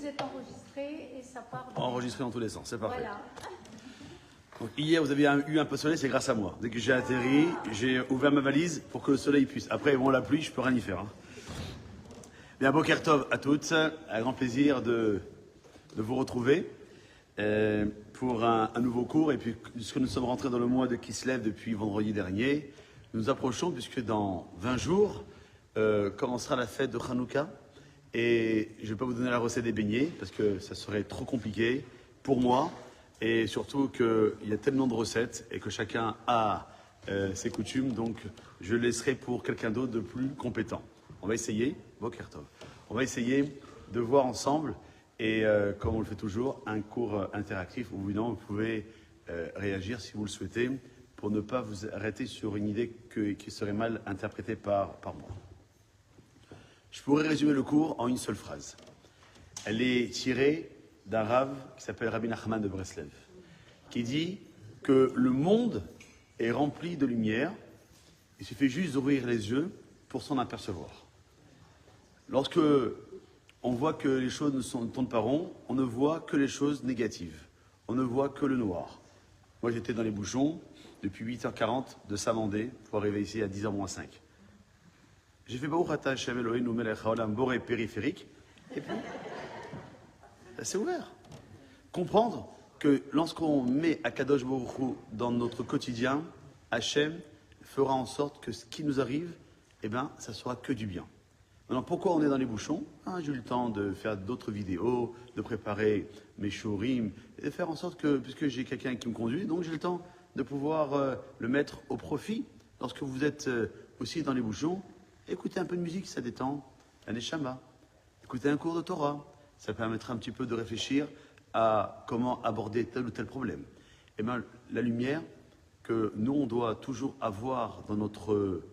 êtes enregistré et ça part. Enregistré dans tous les sens, c'est parfait. Voilà. Donc, hier, vous avez eu un peu de soleil, c'est grâce à moi. Dès que j'ai atterri, j'ai ouvert ma valise pour que le soleil puisse. Après, bon, la pluie, je peux rien y faire. Hein. Bien, Boker Tov à toutes. Un grand plaisir de vous retrouver pour un nouveau cours. Et puis, puisque nous sommes rentrés dans le mois de Kislev depuis vendredi dernier, nous approchons, puisque dans 20 jours, commencera la fête de Hanouka. Et je ne vais pas vous donner la recette des beignets, parce que ça serait trop compliqué pour moi. Et surtout qu'il y a tellement de recettes et que chacun a ses coutumes, donc je laisserai pour quelqu'un d'autre de plus compétent. On va essayer, Boker Tov. On va essayer de voir ensemble, et comme on le fait toujours, un cours interactif où évidemment, vous pouvez réagir si vous le souhaitez, pour ne pas vous arrêter sur une idée qui serait mal interprétée par moi. Je pourrais résumer le cours en une seule phrase. Elle est tirée d'un rave qui s'appelle Rabbi Nachman de Breslev, qui dit que le monde est rempli de lumière, il suffit juste d'ouvrir les yeux pour s'en apercevoir. Lorsque on voit que les choses ne tournent pas rond, on ne voit que les choses négatives, on ne voit que le noir. Moi j'étais dans les bouchons depuis 8h40 de Samandé pour arriver ici à 10h moins 5. J'ai fait Baruch Ata Hashem Eloheinu Melech Haolam Boré périphérique, et puis c'est ouvert. Comprendre que lorsqu'on met Akadosh Baruch Hu dans notre quotidien, Hachem fera en sorte que ce qui nous arrive, eh ben, ça sera que du bien. Maintenant, pourquoi on est dans les bouchons? J'ai eu le temps de faire d'autres vidéos, de préparer mes shurim, et de faire en sorte que, puisque j'ai quelqu'un qui me conduit, donc j'ai le temps de pouvoir le mettre au profit. Lorsque vous êtes aussi dans les bouchons, écoutez un peu de musique, ça détend, un neshama, écoutez un cours de Torah. Ça permettra un petit peu de réfléchir à comment aborder tel ou tel problème. Et bien, la lumière que nous, on doit toujours avoir dans notre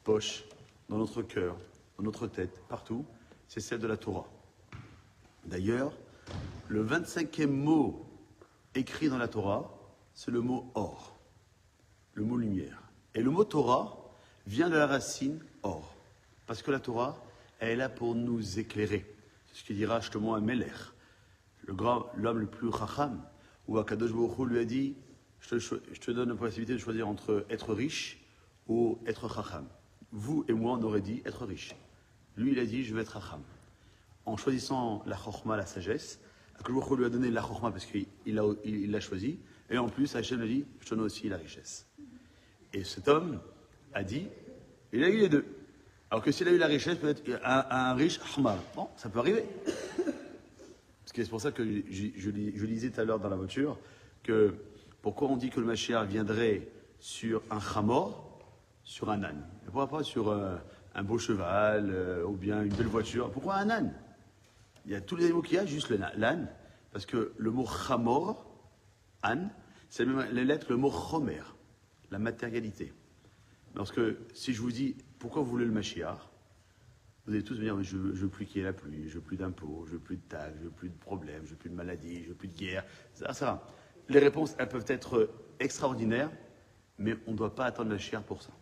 poche, dans notre cœur, dans notre tête, partout, c'est celle de la Torah. D'ailleurs, le 25e mot écrit dans la Torah, c'est le mot or, le mot lumière. Et le mot Torah vient de la racine or, parce que la Torah, elle est là pour nous éclairer. Ce qu'il dira justement à Meler, l'homme le plus chacham, où Akadosh Baruch Hu lui a dit, je te donne la possibilité de choisir entre être riche ou être chacham. Vous et moi, on aurait dit être riche. Lui, il a dit, je vais être chacham. En choisissant la chorma, la sagesse, Akadosh Baruch Hu lui a donné la chorma parce qu'il l'a choisi, et en plus, Hachem lui a dit, je te donne aussi la richesse. Et cet homme a dit, il a eu les deux. Alors que s'il a eu la richesse, peut-être un riche ahmar. Bon, ça peut arriver. Parce que c'est pour ça que je lisais tout à l'heure dans la voiture que pourquoi on dit que le Mashiach viendrait sur un chamor, sur un âne. Et pourquoi pas sur un beau cheval ou bien une belle voiture? Pourquoi un âne? Il y a tous les animaux qu'il y a, juste l'âne. Parce que le mot chamor, âne, c'est même les lettres, le mot chomer, la matérialité. Parce que si je vous dis, pourquoi vous voulez le Mashiach? Vous allez tous me dire, je veux plus qu'il y ait la pluie, je veux plus d'impôts, je veux plus de taxes, je veux plus de problèmes, je veux plus de maladies, je veux plus de guerre, ça. Les réponses, elles peuvent être extraordinaires, mais on ne doit pas attendre le Mashiach pour ça.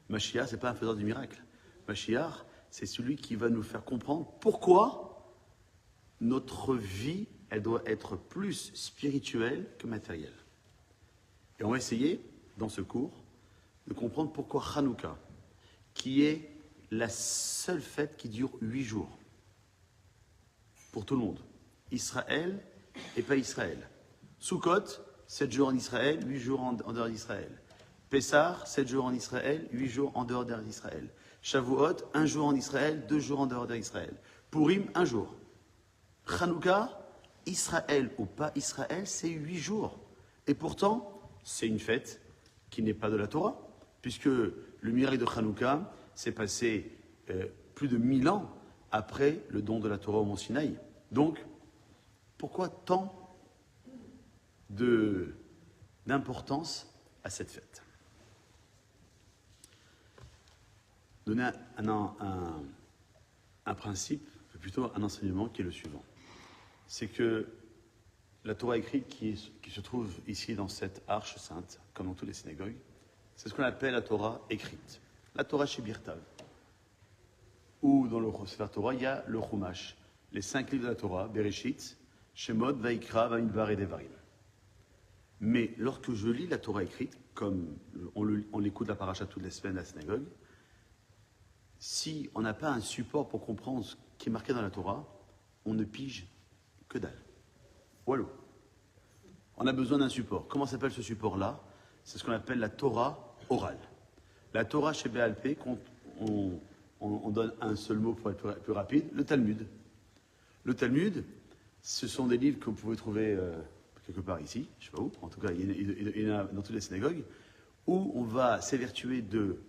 Mashiach, ce n'est pas un faiseur du miracle. Mashiach, c'est celui qui va nous faire comprendre pourquoi notre vie, elle doit être plus spirituelle que matérielle. Et on va essayer, dans ce cours, de comprendre pourquoi Hanouka, qui est la seule fête qui dure 8 jours, pour tout le monde. Israël et pas Israël. Sukkot, 7 jours en Israël, 8 jours en dehors d'Israël. Pessah, 7 jours en Israël, 8 jours en dehors d'Israël. Shavuot, 1 jour en Israël, 2 jours en dehors d'Israël. Purim, 1 jour. Hanouka, Israël ou pas Israël, c'est 8 jours. Et pourtant, c'est une fête qui n'est pas de la Torah, puisque le miracle de Hanouka s'est passé plus de 1000 ans après le don de la Torah au Mont Sinaï. Donc, pourquoi tant d'importance à cette fête? Donner un principe, plutôt un enseignement qui est le suivant. C'est que la Torah écrite qui se trouve ici dans cette arche sainte, comme dans toutes les synagogues, c'est ce qu'on appelle la Torah écrite. La Torah chez Birtav. Ou dans le Sefer Torah, il y a le Chumash. les 5 livres de la Torah, Bereshit, Shemot, Vaikra, Bamidbar et Devarim. Mais lorsque je lis la Torah écrite, comme on l'écoute la paracha toutes les semaines à la synagogue, si on n'a pas un support pour comprendre ce qui est marqué dans la Torah, on ne pige que dalle. Voilà. On a besoin d'un support. Comment s'appelle ce support-là? C'est ce qu'on appelle la Torah orale. La Torah chez Béal P, on donne un seul mot pour être plus rapide, le Talmud. Le Talmud, ce sont des livres que vous pouvez trouver quelque part ici, je ne sais pas où, en tout cas il y en a dans toutes les synagogues, où on va s'évertuer de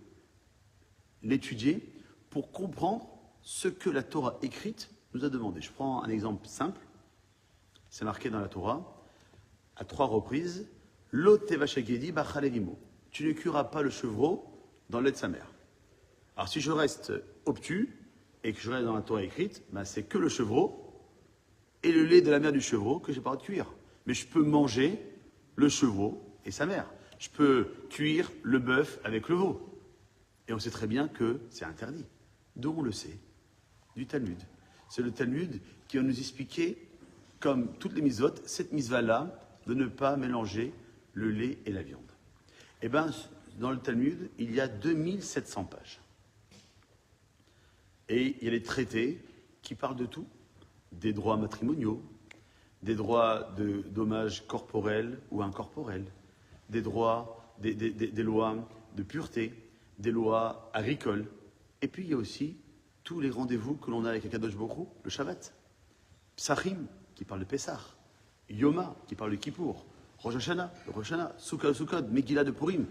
l'étudier pour comprendre ce que la Torah écrite nous a demandé. Je prends un exemple simple, c'est marqué dans la Torah, à 3 reprises, Lo tevashagedi bachalelimo. Tu ne cuiras pas le chevreau dans le lait de sa mère. Alors si je reste obtus et que je reste dans la Torah écrite, ben c'est que le chevreau et le lait de la mère du chevreau que j'ai pas le droit de cuire. Mais je peux manger le chevreau et sa mère. Je peux cuire le bœuf avec le veau. Et on sait très bien que c'est interdit. D'où on le sait? Du Talmud. C'est le Talmud qui va nous expliquer, comme toutes les mitzvot, cette mitzvah-là, de ne pas mélanger le lait et la viande. Eh bien, dans le Talmud, il y a 2700 pages. Et il y a les traités qui parlent de tout. Des droits matrimoniaux, des droits de dommages corporels ou incorporels, des droits, des lois de pureté, des lois agricoles. Et puis il y a aussi tous les rendez-vous que l'on a avec Akadosh Baruch Hu, le Shabbat. Psachim, qui parle de Pessah. Yoma, qui parle de Kippour. Rosh Hashanah, le Rosh Hashanah. Sukkot, Sukkot, Megillah de Purim.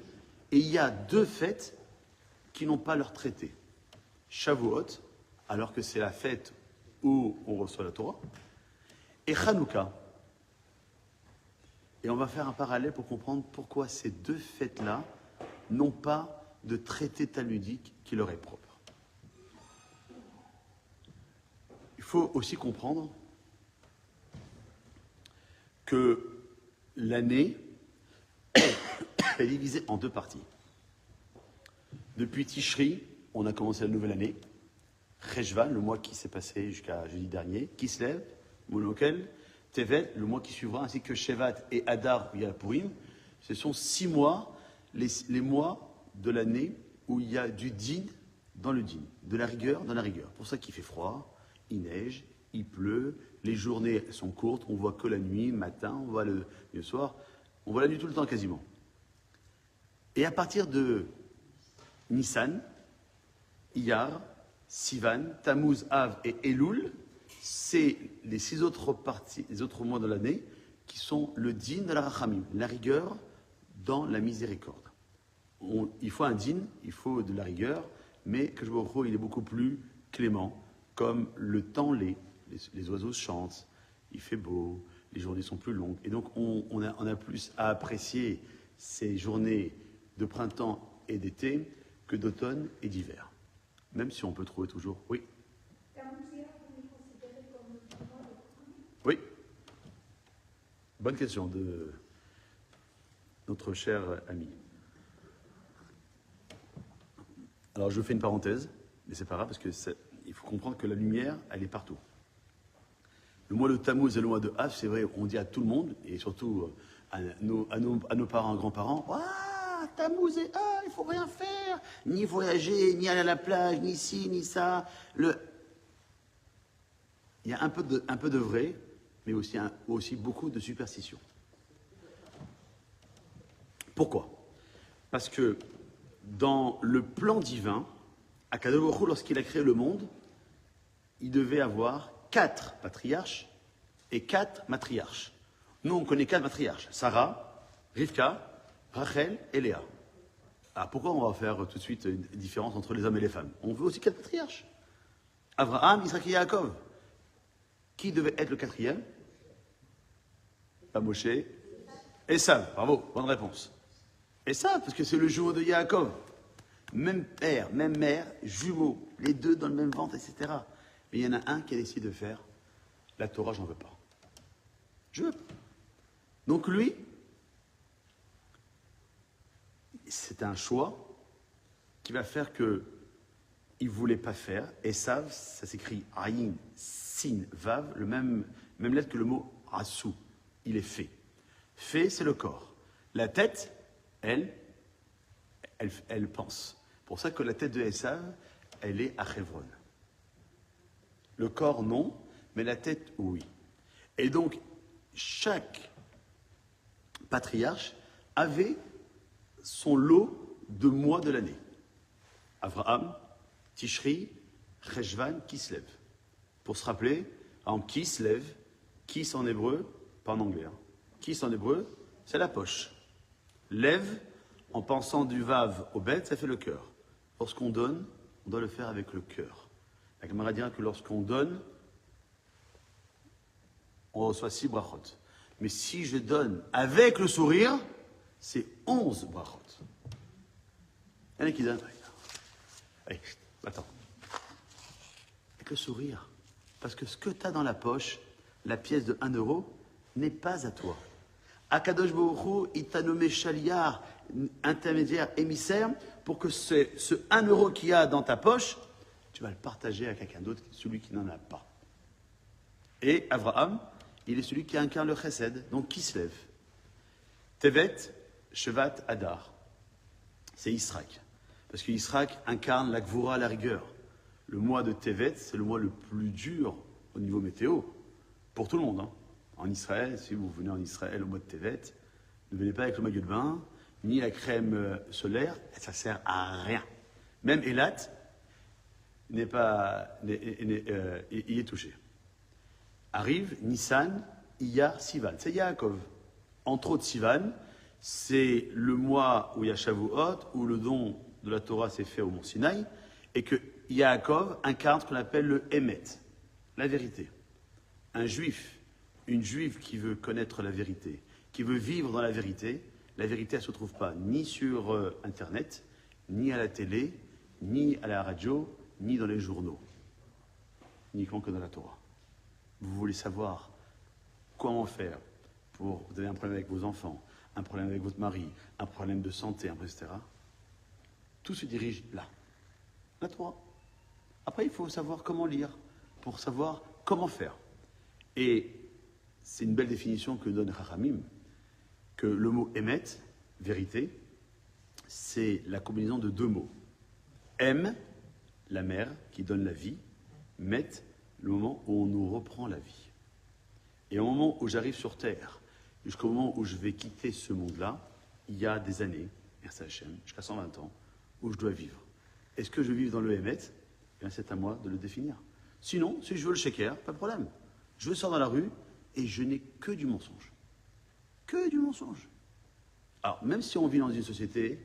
Et il y a 2 fêtes qui n'ont pas leur traité. Shavuot, alors que c'est la fête où on reçoit la Torah, et Hanouka. Et on va faire un parallèle pour comprendre pourquoi ces 2 fêtes-là n'ont pas de traité talmudique qui leur est propre. Il faut aussi comprendre que l'année est divisée en 2 parties. Depuis Tishri, on a commencé la nouvelle année. Cheshvan, le mois qui s'est passé jusqu'à jeudi dernier, Kislev, Monokel, Tevet, le mois qui suivra, ainsi que Shevat et Adar, où il y a la Purim. Ce sont 6 mois, les mois de l'année où il y a du din dans le din, de la rigueur dans la rigueur. Pour ça qu'il fait froid, il neige, il pleut, les journées sont courtes, on voit que la nuit, matin, on voit le soir, on voit la nuit tout le temps quasiment. Et à partir de Nissan, Iyar, Sivan, Tammuz, Av et Elul, c'est les 6 autres parties, les autres mois de l'année, qui sont le din de la rachamim, la rigueur dans la miséricorde. Il faut un din, il faut de la rigueur, mais que je vous retrouve, il est beaucoup plus clément, comme le temps les oiseaux chantent, il fait beau, les journées sont plus longues, et donc on a plus à apprécier ces journées de printemps et d'été que d'automne et d'hiver. Même si on peut trouver toujours. Oui. Oui. Bonne question de notre cher ami. Alors je fais une parenthèse, mais c'est pas grave parce que il faut comprendre que la lumière, elle est partout. Le mois de Tammuz et le mois de Av, c'est vrai, on dit à tout le monde, et surtout à nos parents, grands-parents, ah, Tammuz et Av, il faut rien faire, ni voyager, ni aller à la plage, ni ci, ni ça. Il y a un peu de vrai, mais aussi beaucoup de superstition. Pourquoi? Parce que dans le plan divin, Akadosh Baruch Hu, lorsqu'il a créé le monde, il devait avoir 4 patriarches et 4 matriarches. Nous, on connaît 4 matriarches. Sarah, Rivka, Rachel et Léa. Alors pourquoi on va faire tout de suite une différence entre les hommes et les femmes? On veut aussi 4 patriarches. Abraham, Isaac et Yaakov. Qui devait être le 4e? Pas Moshe. Esav, bravo, bonne réponse. Esav, parce que c'est le jumeau de Yaakov. Même père, même mère, jumeaux, les 2 dans le même ventre, etc. Mais il y en a un qui a décidé de faire la Torah, j'en veux pas. Je veux pas. Donc lui, c'est un choix qui va faire que il ne voulait pas faire. Esav, ça s'écrit Ayin, Sin, Vav, même lettre que le mot Asou. Il est fait. Fait, c'est le corps. La tête, elle pense. C'est pour ça que la tête de Esav, elle est à Hebron. Le corps, non, mais la tête, oui. Et donc, chaque patriarche avait son lot de mois de l'année. Avraham, Tishri, Cheshvan, Kislev. Pour se rappeler, en Kislev, Kis en hébreu, pas en anglais. Kis en hébreu, c'est la poche. Lev, en pensant du vav au bet, ça fait le cœur. Lorsqu'on donne, on doit le faire avec le cœur. La Gemara dira que lorsqu'on donne, on reçoit 6 brachot. Mais si je donne avec le sourire, c'est 11 brachot. Il y en a qui donnent. Allez, attends. Avec le sourire. Parce que ce que tu as dans la poche, la pièce de 1 euro, n'est pas à toi. Akadosh Baruch Hu, il t'a nommé chaliar, intermédiaire, émissaire, pour que ce 1 euro qu'il y a dans ta poche, tu vas le partager à quelqu'un d'autre, celui qui n'en a pas. Et Abraham, il est celui qui incarne le chesed, donc qui se lève. Tevet, Shevat, Adar. C'est Israq. Parce que Israq incarne la Gvura à la rigueur. Le mois de Tevet, c'est le mois le plus dur au niveau météo, pour tout le monde. En Israël, si vous venez en Israël au mois de Tevet, ne venez pas avec le maillot de bain, ni la crème solaire, ça ne sert à rien. Même Elat y est touché. Arrive Nissan, Iyar, Sivan. C'est Yaakov. Entre autres, Sivan, c'est le mois où il y a Shavuot, où le don de la Torah s'est fait au mont Sinaï, et que Yaakov incarne ce qu'on appelle le Emet, la vérité. Un juif, une juive qui veut connaître la vérité, qui veut vivre dans la vérité, elle ne se trouve pas ni sur Internet, ni à la télé, ni à la radio, ni dans les journaux, uniquement que dans la Torah. Vous voulez savoir comment faire pour, vous avez un problème avec vos enfants, un problème avec votre mari, un problème de santé, etc. Tout se dirige là, la Torah. Après, il faut savoir comment lire, pour savoir comment faire. Et c'est une belle définition que donne Chachamim, que le mot émet, vérité, c'est la combinaison de 2 mots. M, la mère qui donne la vie, met, le moment où on nous reprend la vie. Et au moment où j'arrive sur Terre, jusqu'au moment où je vais quitter ce monde-là, il y a des années, merci Hachem, jusqu'à 120 ans, où je dois vivre. Est-ce que je vis dans le Hémet? Eh bien, c'est à moi de le définir. Sinon, si je veux le shaker, pas de problème. Je sors dans la rue et je n'ai que du mensonge. Que du mensonge. Alors, même si on vit dans une société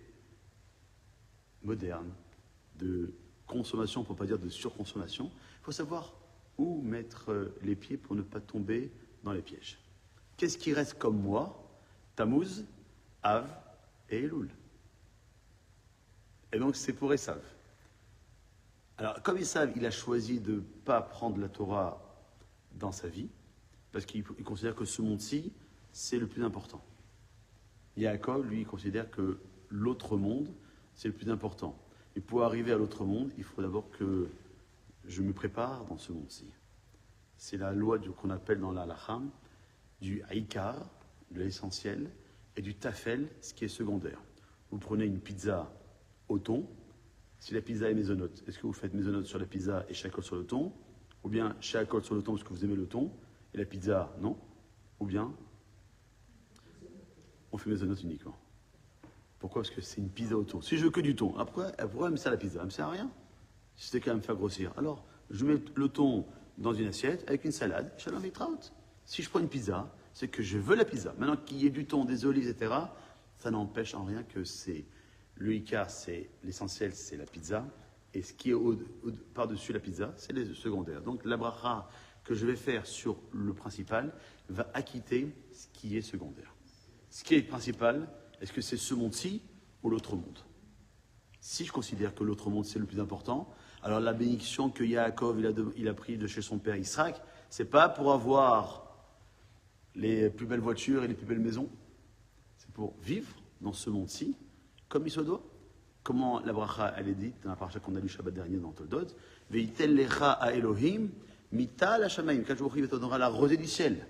moderne, de consommation, pour ne pas dire de surconsommation, il faut savoir où mettre les pieds pour ne pas tomber dans les pièges. Qu'est-ce qui reste comme moi? Tammuz, Av et Elul. Et donc c'est pour Esav. Alors comme Esav, il a choisi de ne pas prendre la Torah dans sa vie, parce qu'il considère que ce monde-ci, c'est le plus important. Yaakov, lui, il considère que l'autre monde, c'est le plus important. Et pour arriver à l'autre monde, il faut d'abord que je me prépare dans ce monde-ci. C'est la loi qu'on appelle dans l'Halacham du haïkar, de l'essentiel, et du tafel, ce qui est secondaire. Vous prenez une pizza au thon, si la pizza est maisonnote, est-ce que vous faites maisonnote sur la pizza et shakol sur le thon? Ou bien shakol sur le thon parce que vous aimez le thon, et la pizza, non? Ou bien on fait maisonnote uniquement. Pourquoi? Parce que c'est une pizza au thon. Si je veux que du thon, pourquoi elle me sert la pizza? Elle me sert à rien. Si c'était qu'à me faire grossir. Alors, je mets le thon dans une assiette avec une salade, shalom vitraut. Si je prends une pizza, c'est que je veux la pizza. Maintenant qu'il y ait du thon, des olives, etc., ça n'empêche en rien que c'est le icar, c'est l'essentiel, c'est la pizza, et ce qui est par-dessus la pizza, c'est les secondaires. Donc la bracha que je vais faire sur le principal va acquitter ce qui est secondaire. Ce qui est principal, est-ce que c'est ce monde-ci ou l'autre monde? Si je considère que l'autre monde c'est le plus important, alors la bénédiction que Yaakov il a pris de chez son père Israël, c'est pas pour avoir les plus belles voitures et les plus belles maisons, c'est pour vivre dans ce monde-ci comme il se doit. comment la bracha, elle est dite dans la paracha qu'on a lu Shabbat dernier dans Toldot. Veitel lecha a Elohim, mita la shamaim. Quand je te donnera la rosée du ciel.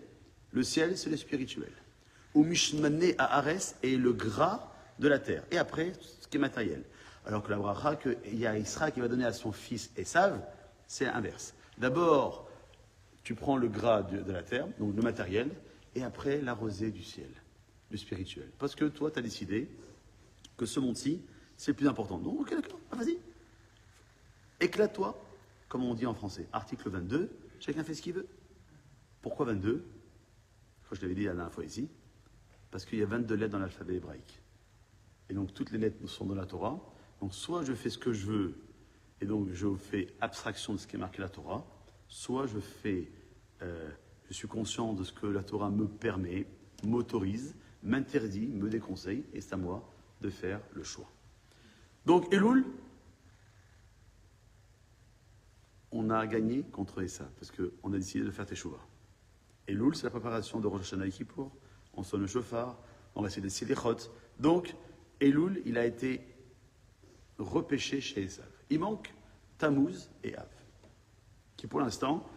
Le ciel, c'est le spirituel. Ou mishmane a Ares et le gras de la terre. Et après, ce qui est matériel. Alors que la bracha qu'il y a Isra qui va donner à son fils Esav, c'est l'inverse. D'abord, tu prends le gras de la terre, donc le matériel, et après la rosée du ciel, le spirituel. Parce que toi, tu as décidé que ce monde-ci, c'est le plus important. Donc, ok, d'accord, vas-y. Éclate-toi, comme on dit en français. Article 22, chacun fait ce qu'il veut. Pourquoi 22 ? Je l'avais dit la dernière fois ici. Parce qu'il y a 22 lettres dans l'alphabet hébraïque. Et donc, toutes les lettres sont dans la Torah. Donc, soit je fais ce que je veux, et donc je fais abstraction de ce qui est marqué la Torah, soit je suis conscient de ce que la Torah me permet, m'autorise, m'interdit, me déconseille, et c'est à moi de faire le choix. Donc, Elul, on a gagné contre Esav, parce qu'on a décidé de faire Teshuvah. Elul, c'est la préparation de Rosh Hashanah et Kippour, on sonne le shofar, on va essayer de Selichot. Donc, Elul, il a été repêché chez Esav. Il manque Tammuz et Av, qui pour l'instant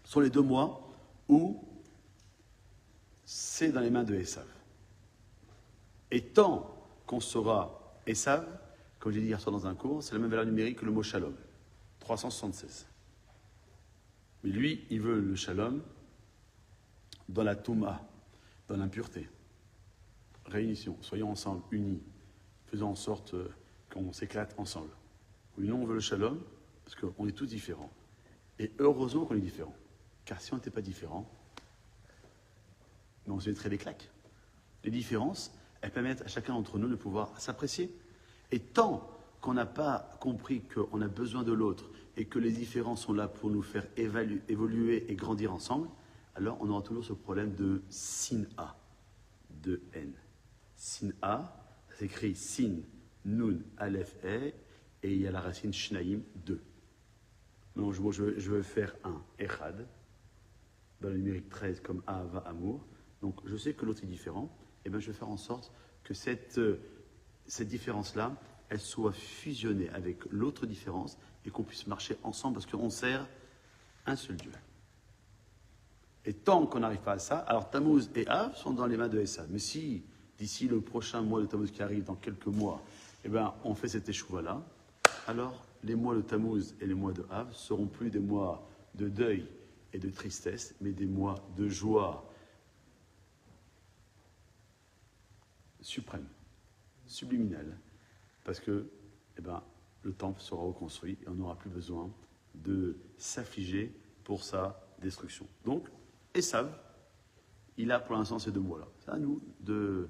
sont les 2 mois où c'est dans les mains de Esav. Et tant qu'on sera Esav, comme j'ai dit hier soir dans un cours, c'est la même valeur numérique que le mot shalom, 376. Mais lui, il veut le shalom dans la touma, dans l'impureté. Réunition, soyons ensemble, unis, faisons en sorte qu'on s'éclate ensemble. Oui, non, on veut le shalom, parce qu'on est tous différents. Et heureusement qu'on est différents. Car si on n'était pas différents, on se mettrait des claques. Les différences, elles permettent à chacun d'entre nous de pouvoir s'apprécier. Et tant qu'on n'a pas compris qu'on a besoin de l'autre et que les différences sont là pour nous faire évoluer et grandir ensemble, alors on aura toujours ce problème de sin-a, de haine. Sin-a, ça s'écrit sin, nun, aleph, e, et il y a la racine shnaim, 2. Donc je veux faire un echad, dans le numérique 13 comme ahava, amour. Donc je sais que l'autre est différent, et bien je vais faire en sorte que cette différence-là, elle soit fusionnée avec l'autre différence et qu'on puisse marcher ensemble parce qu'on sert un seul Dieu. Et tant qu'on n'arrive pas à ça, alors Tammuz et Av sont dans les mains de Esav. Mais si, d'ici le prochain mois de Tammuz qui arrive, dans quelques mois, eh ben, on fait cette échouva-là, alors les mois de Tammuz et les mois de Av seront plus des mois de deuil et de tristesse, mais des mois de joie suprême, subliminale, parce que eh ben, le temple sera reconstruit et on n'aura plus besoin de s'affliger pour sa destruction. Donc, Esav, il a pour l'instant ces 2 mois-là. C'est à nous de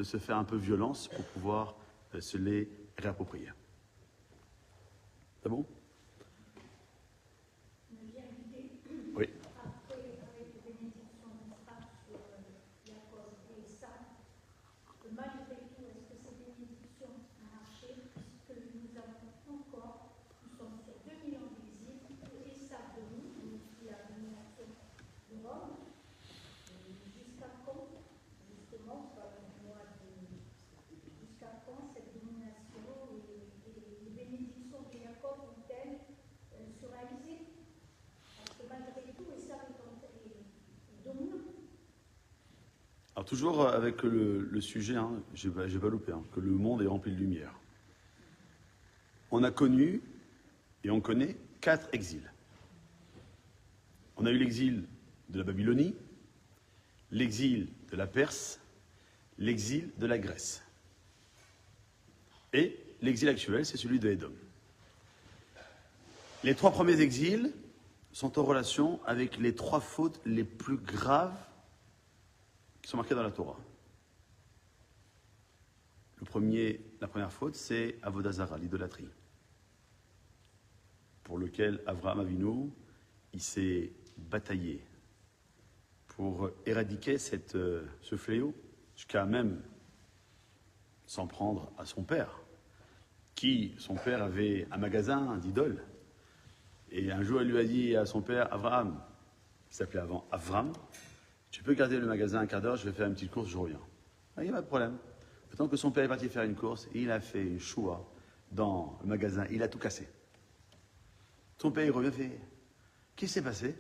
se faire un peu violence pour pouvoir se les réapproprier. C'est bon ? Oui. Alors toujours avec le sujet, hein, j'ai pas loupé, hein, que le monde est rempli de lumière. On a connu et on connaît 4 exils. On a eu l'exil de la Babylonie, l'exil de la Perse, l'exil de la Grèce. Et l'exil actuel, c'est celui de Édom. Les 3 premiers exils sont en relation avec les 3 fautes les plus graves qui sont marquées dans la Torah. La première faute, c'est Avodah Zara, l'idolâtrie, pour lequel Avraham Avinu, il s'est bataillé pour éradiquer ce fléau, jusqu'à même s'en prendre à son père, son père avait un magasin d'idoles. Et un jour, il lui a dit à son père, Avraham, qui s'appelait avant Avram, tu peux garder le magasin un quart d'heure, je vais faire une petite course, je reviens. Il n'y a pas de problème. Le temps que son père est parti faire une course, il a fait une choua dans le magasin, il a tout cassé. Son père, il revient, fait, qu'est-ce qui s'est passé?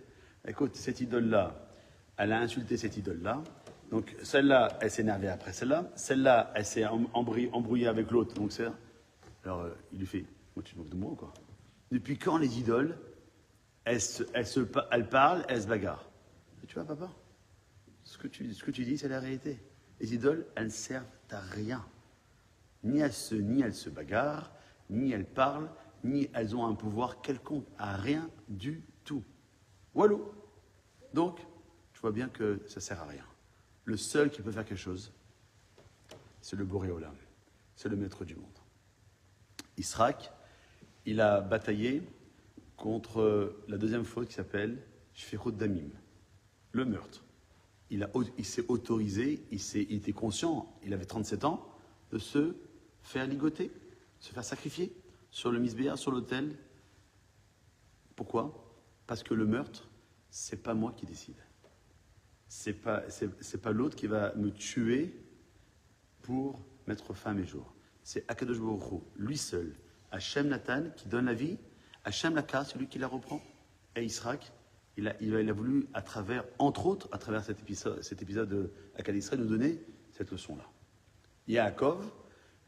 Écoute, cette idole-là, elle a insulté cette idole-là. Donc, celle-là, elle s'est énervée après celle-là. Celle-là, elle s'est embrouillée avec l'autre. Donc, c'est... Alors, il lui fait, moi, tu te moques de moi ou quoi? Depuis quand les idoles, elles parlent, elles se bagarrent? Et tu vois, papa, ce que tu dis, c'est la réalité. Les idoles, elles ne servent à rien. Ni elles se bagarrent, ni elles parlent, ni elles ont un pouvoir quelconque. À rien du tout. Walou. Donc, je vois bien que ça ne sert à rien. Le seul qui peut faire quelque chose, c'est le Boré Olam. C'est le maître du monde. Israq, il a bataillé contre la deuxième faute qui s'appelle Shfichut Damim, le meurtre. Il s'est autorisé, il était conscient, il avait 37 ans, de se faire ligoter, se faire sacrifier sur le misbéa, sur l'autel. Pourquoi? Parce que le meurtre, c'est pas moi qui décide. C'est pas l'autre qui va me tuer pour mettre fin à mes jours. C'est Akadosh Baruch Hu, lui seul, Hachem Nathan, qui donne la vie, Hachem Laka, celui qui la reprend, et Israq, il a voulu, à travers, entre autres, à travers cet épisode de Akad Israël, nous donner cette leçon-là. Yaakov,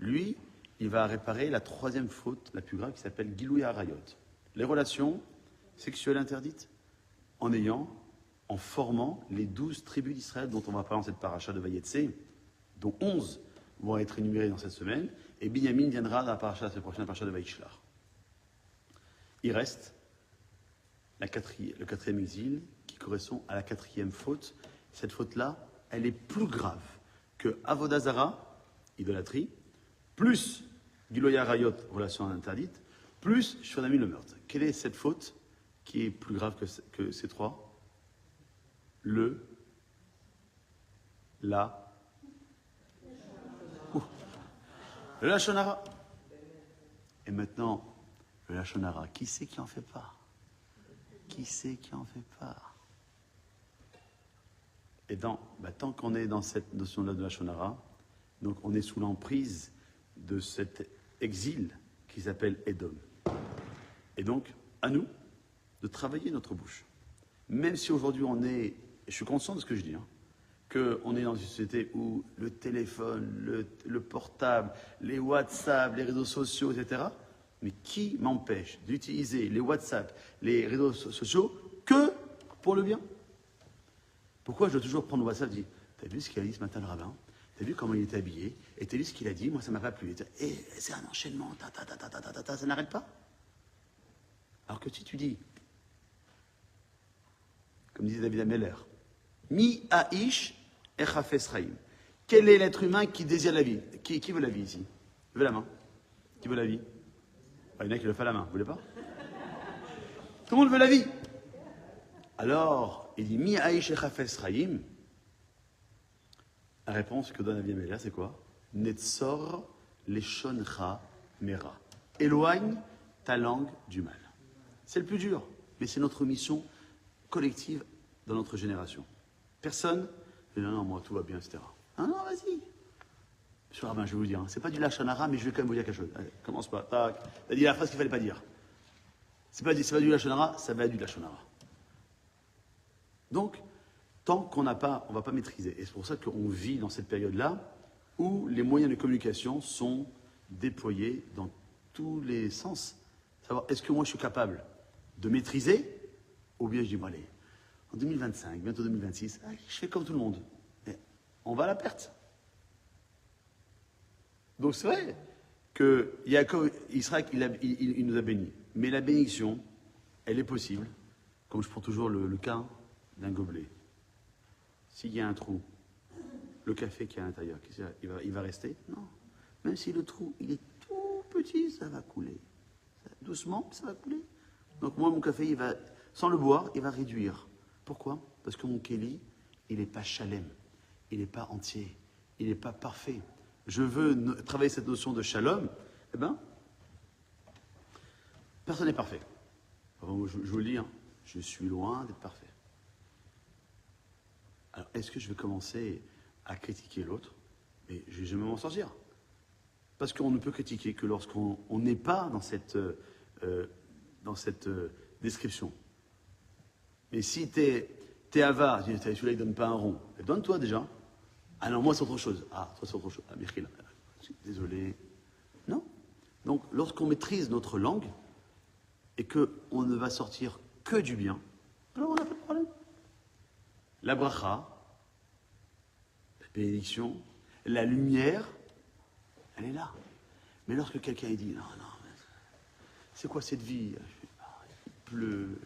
lui, il va réparer la troisième faute, la plus grave, qui s'appelle Gilui Arayot. Les relations sexuelles interdites, en formant les 12 tribus d'Israël dont on va parler dans cette paracha de Vayetse, dont 11 vont être énumérées dans cette semaine, et Binyamin viendra dans la cette prochaine paracha de Vaïshlar. Il reste le quatrième exil qui correspond à la quatrième faute. Cette faute-là, elle est plus grave que Avodazara, idolâtrie, plus Giloya Rayot, relation interdite, plus Shonami, le meurtre. Quelle est cette faute qui est plus grave que ces trois? Le Lachon Hara. Et maintenant, le Lachon Hara, qui c'est qui en fait pas? Qui c'est qui en fait pas? Et tant qu'on est dans cette notion-là de Lachon Hara, donc on est sous l'emprise de cet exil qui s'appelle Edom. Et donc, à nous de travailler notre bouche. Même si aujourd'hui on est, et je suis conscient de ce que je dis, qu'on est dans une société où le téléphone, le portable, les WhatsApp, les réseaux sociaux, etc. Mais qui m'empêche d'utiliser les WhatsApp, les réseaux sociaux que pour le bien? Pourquoi je dois toujours prendre WhatsApp et dire, t'as vu ce qu'il a dit ce matin le rabbin? T'as vu comment il était habillé? Et t'as vu ce qu'il a dit? Moi, ça m'a pas plu. Et c'est un enchaînement, ça n'arrête pas. Alors que si tu dis, comme disait David Ameller, Mi Aish Echafes Raïm. Quel est l'être humain qui désire la vie? Qui veut la vie ici? Levez la main. Qui veut la vie? Il y en a qui le font la main, vous voulez pas? Tout le monde veut la vie. Alors, il dit Mi Aish Echafes Raïm. La réponse que donne David Ameller, c'est quoi? Netzor Leshoncha Mera. Éloigne ta langue du mal. C'est le plus dur, mais c'est notre mission collective dans notre génération. Personne ne dit non, moi tout va bien, etc. Ah non, vas-y. Monsieur le rabbin, je vais vous dire, c'est pas du Lachon Hara, mais je vais quand même vous dire quelque chose. Allez, commence pas. Tac. T'as dit la phrase qu'il fallait pas dire. C'est pas du Lachon Hara, ça va être du Lachon Hara. Donc, tant qu'on n'a pas, on va pas maîtriser. Et c'est pour ça qu'on vit dans cette période-là où les moyens de communication sont déployés dans tous les sens. Savoir, est-ce que moi je suis capable de maîtriser, ou bien je dis, bon allez, en 2025, bientôt 2026, allez, je fais comme tout le monde. Et on va à la perte. Donc c'est vrai que Israël, il nous a bénis. Mais la bénédiction, elle est possible, comme je prends toujours le cas d'un gobelet. S'il y a un trou, le café qui est à l'intérieur, il va rester? Non. Même si le trou, il est tout petit, ça va couler. Doucement, ça va couler. Donc moi, mon café, sans le boire, il va réduire. Pourquoi? Parce que mon kéli, il n'est pas shalem, il n'est pas entier, il n'est pas parfait. Je veux travailler cette notion de shalom, eh bien, personne n'est parfait. Enfin, je vous le dis, je suis loin d'être parfait. Alors, est-ce que je vais commencer à critiquer l'autre? Mais je vais jamais m'en sortir. Parce qu'on ne peut critiquer que lorsqu'on n'est pas dans cette description. Mais si t'es avare, tu dis, celui-là il donne pas un rond, donne-toi déjà. Ah non, moi c'est autre chose. Ah, toi c'est autre chose. Ah, Michel, désolé. Non. Donc, lorsqu'on maîtrise notre langue et qu'on ne va sortir que du bien, alors on n'a pas de problème. La bracha, la bénédiction, la lumière, elle est là. Mais lorsque quelqu'un dit, non, c'est quoi cette vie? Il pleut,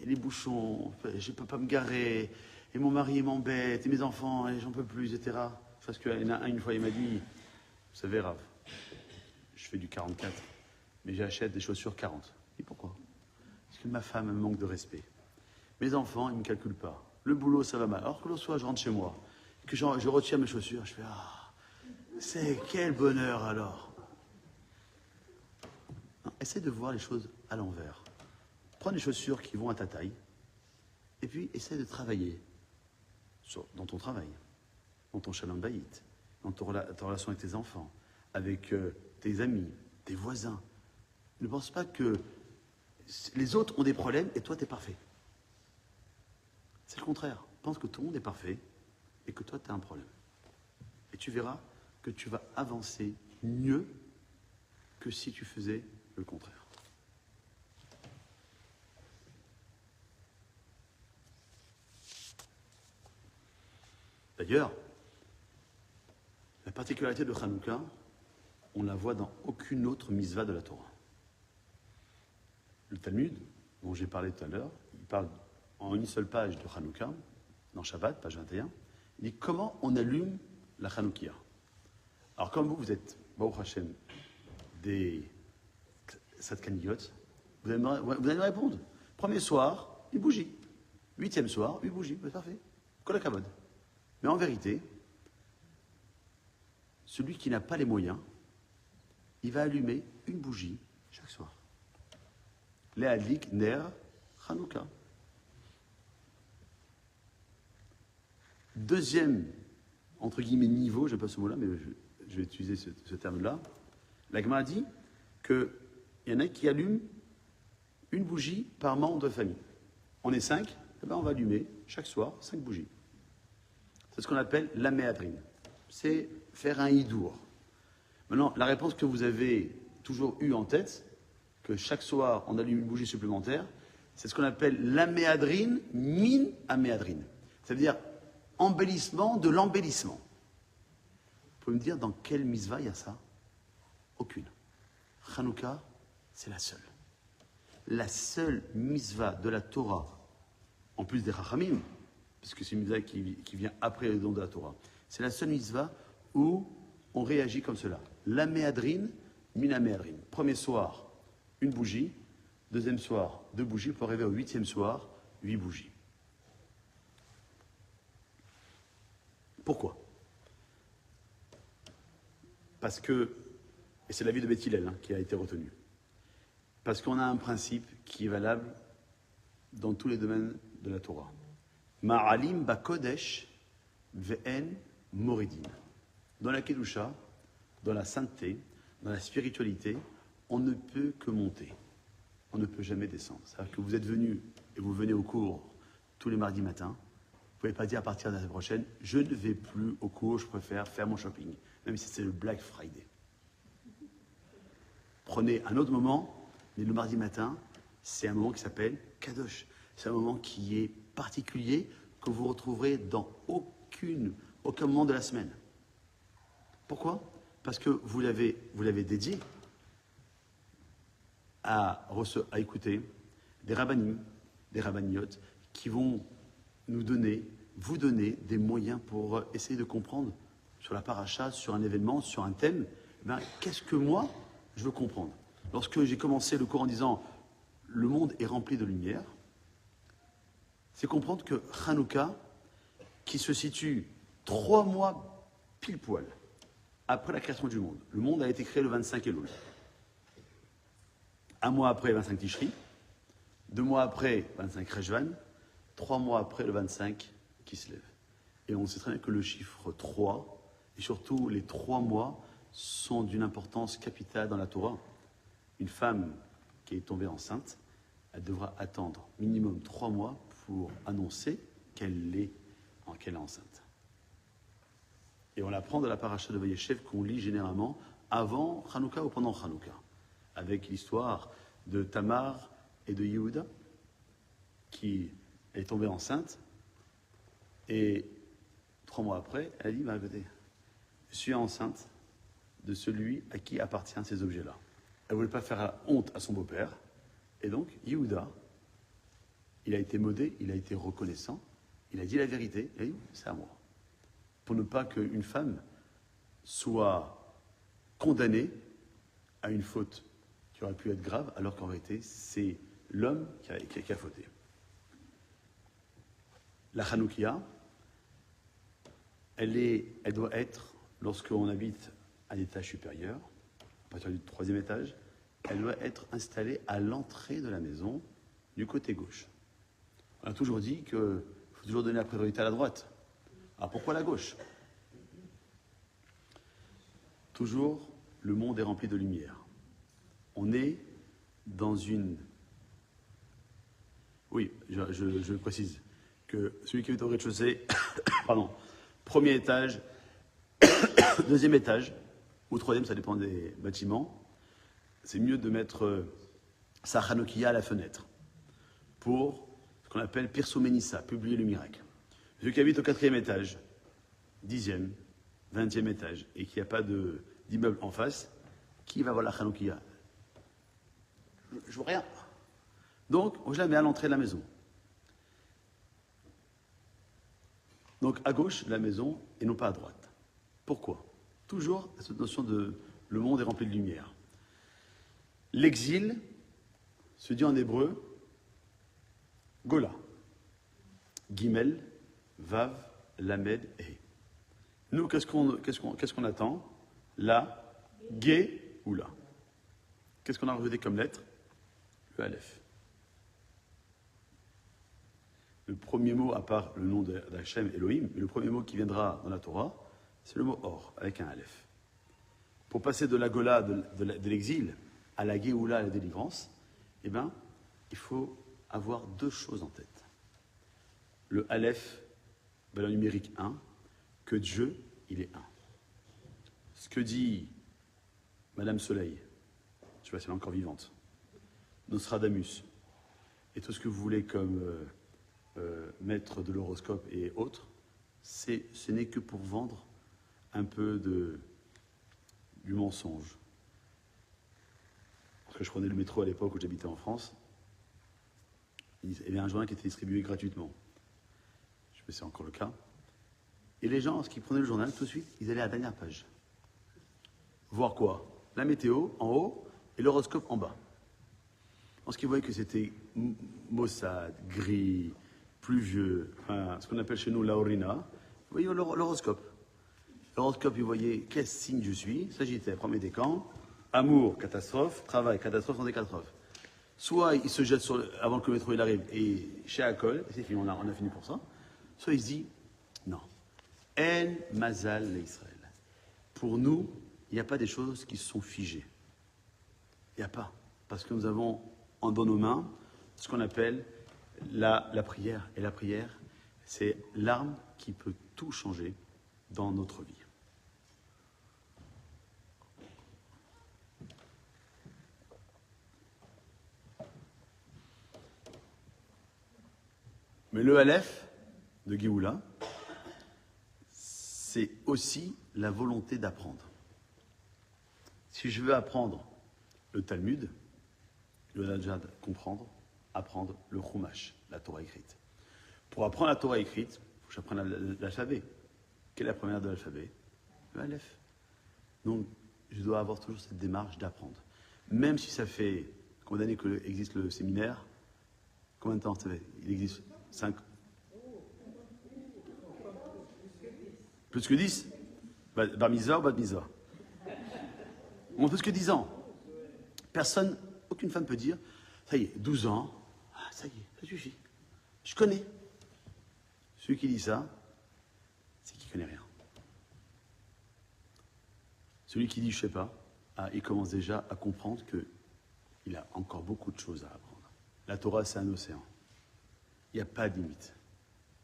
et les bouchons, je ne peux pas me garer, et mon mari m'embête, et mes enfants, et j'en peux plus, etc. Parce qu'une fois, il m'a dit, vous savez, Rav, je fais du 44, mais j'achète des chaussures 40. Et pourquoi? Parce que ma femme me manque de respect. Mes enfants, ils ne me calculent pas. Le boulot, ça va mal. Alors que l'autre soir, je rentre chez moi, que je retire mes chaussures, je fais, ah, c'est quel bonheur alors. Non, essaie de voir les choses à l'envers. Prends des chaussures qui vont à ta taille, et puis essaie de travailler dans ton travail, dans ton shalom bayit, dans ta relation avec tes enfants, avec tes amis, tes voisins. Ne pense pas que les autres ont des problèmes et toi, tu es parfait. C'est le contraire. Pense que tout le monde est parfait et que toi, tu as un problème. Et tu verras que tu vas avancer mieux que si tu faisais le contraire. D'ailleurs, la particularité de Hanouka, on la voit dans aucune autre mitzvah de la Torah. Le Talmud, dont j'ai parlé tout à l'heure, il parle en une seule page de Hanouka, dans Shabbat, page 21, il dit comment on allume la Hanoukia. Alors comme vous êtes, Baruch Hashem, des Sadkaniyot, vous allez me répondre. Premier soir, une bougie. 8e soir, une bougie, c'est parfait. Kol hakavod. Mais en vérité, celui qui n'a pas les moyens, il va allumer une bougie chaque soir. Le'adlik ner Hanouka. Deuxième, entre guillemets, niveau, je n'aime pas ce mot-là, mais je vais utiliser ce terme-là. La Gemara dit qu'il y en a qui allument une bougie par membre de famille. On est 5, eh ben on va allumer chaque soir 5 bougies. C'est ce qu'on appelle la méadrine. C'est faire un hidour. Maintenant, la réponse que vous avez toujours eue en tête, que chaque soir on allume une bougie supplémentaire, c'est ce qu'on appelle l'améadrine, min améadrine. Ça veut dire embellissement de l'embellissement. Vous pouvez me dire dans quelle mitzvah il y a ça? Aucune. Hanouka, c'est la seule. La seule mitzvah de la Torah, en plus des Chachamim, parce que c'est une mitzvah qui vient après le don de la Torah, c'est la seule mitzvah où on réagit comme cela. L'améadrine, min améadrine. Premier soir, une bougie. Deuxième soir, 2 bougies. Pour arriver au 8e soir, 8 bougies. Pourquoi? Parce que, et c'est l'avis de Beth Hillel qui a été retenu, parce qu'on a un principe qui est valable dans tous les domaines de la Torah. Ma'alim bakodesh ve'en moridin. Dans la Kedusha, dans la sainteté, dans la spiritualité, on ne peut que monter. On ne peut jamais descendre. C'est-à-dire que vous êtes venu et vous venez au cours tous les mardis matins. Vous ne pouvez pas dire à partir de la semaine prochaine, je ne vais plus au cours, je préfère faire mon shopping, même si c'est le Black Friday. Prenez un autre moment, mais le mardi matin, c'est un moment qui s'appelle Kadosh. C'est un moment qui est particulier, que vous retrouverez dans aucun moment de la semaine. Pourquoi? Parce que vous l'avez dédié à écouter des rabbinim, des rabbiniotes, qui vont vous donner des moyens pour essayer de comprendre sur la paracha, sur un événement, sur un thème, qu'est-ce que moi, je veux comprendre. Lorsque j'ai commencé le cours en disant « le monde est rempli de lumière », c'est comprendre que Hanouka, qui se situe 3 mois pile poil après la création du monde, le monde a été créé le 25 Elul. 1 mois après, le 25 Tishri, 2 mois après, 25 Rejvan, 3 mois après, le 25 qui se lève. Et on sait très bien que le chiffre 3 Et surtout, les 3 mois sont d'une importance capitale dans la Torah. Une femme qui est tombée enceinte, elle devra attendre minimum 3 mois pour annoncer qu'elle est enceinte. Et on l'apprend de la paracha de Vayeshev qu'on lit généralement avant Hanouka ou pendant Hanouka, avec l'histoire de Tamar et de Yehuda, qui est tombée enceinte, et 3 mois après, elle dit, écoutez, je suis enceinte de celui à qui appartiennent ces objets-là. Elle ne voulait pas faire honte à son beau-père, et donc Yehuda, il a été modé, il a été reconnaissant, il a dit la vérité, il a dit, c'est à moi. Pour ne pas qu'une femme soit condamnée à une faute qui aurait pu être grave, alors qu'en réalité, c'est l'homme qui a fauté. La Hanoukia, elle doit être, lorsqu'on habite à l'étage supérieur, à partir du 3e étage, elle doit être installée à l'entrée de la maison, du côté gauche. On a toujours dit qu'il faut toujours donner la priorité à la droite. Alors pourquoi la gauche? Toujours, le monde est rempli de lumière. On est dans une... Oui, je précise que celui qui est au rez-de-chaussée, pardon, 1er étage, 2e étage, ou 3e, ça dépend des bâtiments, c'est mieux de mettre sa Hanoukia à la fenêtre pour ce qu'on appelle Pirso Menissa, publier le miracle. Celui qui habite au 4e étage, 10e, 20e étage, et qu'il n'y a pas d'immeuble en face, qui va voir la Hanoukia? Je vois rien. Donc, je la mets à l'entrée de la maison. Donc, à gauche de la maison, et non pas à droite. Pourquoi? Toujours cette notion de le monde est rempli de lumière. L'exil se dit en hébreu Gola. Gimel, Vav, Lamed, He. Nous, qu'est-ce qu'on attend? La, Gé ou la. Qu'est-ce qu'on a rajouté comme lettre? Le Aleph. Le premier mot, à part le nom d'Hachem, Elohim, mais le premier mot qui viendra dans la Torah, c'est le mot Or, avec un Aleph. Pour passer de la Gola, de l'exil, à la Géoula, à la délivrance, eh bien, il faut avoir 2 choses en tête. Le Aleph, valeur numérique 1, que Dieu, il est 1. Ce que dit Madame Soleil, je ne sais pas si elle est encore vivante, Nostradamus, et tout ce que vous voulez comme maître de l'horoscope et autres, ce n'est que pour vendre un peu du mensonge. Parce que je prenais le métro à l'époque où j'habitais en France, il y avait un journal qui était distribué gratuitement. Je sais pas si c'est encore le cas. Et les gens, lorsqu'ils prenaient le journal, tout de suite, ils allaient à la dernière page. Voir quoi? La météo en haut et l'horoscope en bas. Lorsqu'ils voyaient que c'était maussade, gris, pluvieux, enfin, ce qu'on appelle chez nous l'aurina, vous voyez l'horoscope. L'horoscope, vous voyez quel signe je suis, Sagittaire, premier décan, amour, catastrophe, travail, catastrophe, santé, catastrophe. Soit il se jette avant que le métro il arrive et chez Akol, et c'est fini, on a fini pour ça. Soit il se dit, non, En Mazal l'Israël. Pour nous, il n'y a pas des choses qui sont figées. Il n'y a pas. Parce que nous avons dans nos mains ce qu'on appelle la prière. Et la prière, c'est l'arme qui peut tout changer dans notre vie. Mais le Aleph de Géoula, c'est aussi la volonté d'apprendre. Si je veux apprendre le Talmud, je dois déjà comprendre, apprendre le Chumash, la Torah écrite. Pour apprendre la Torah écrite, il faut que j'apprenne l'alphabet. Quelle est la première de l'alphabet? Le Aleph. Donc, je dois avoir toujours cette démarche d'apprendre. Même si ça fait combien d'années qu'existe le séminaire? Combien de temps ça fait? Il existe 5. Plus que 10? Bar mitzvah ou bat mitzvah? On plus que 10 ans. Personne, aucune femme peut dire, ça y est, 12 ans, ça y est, ça suffit. Je connais. Celui qui dit ça, c'est qu'il ne connaît rien. Celui qui dit je sais pas, il commence déjà à comprendre qu'il a encore beaucoup de choses à apprendre. La Torah, c'est un océan. Il n'y a pas de limite.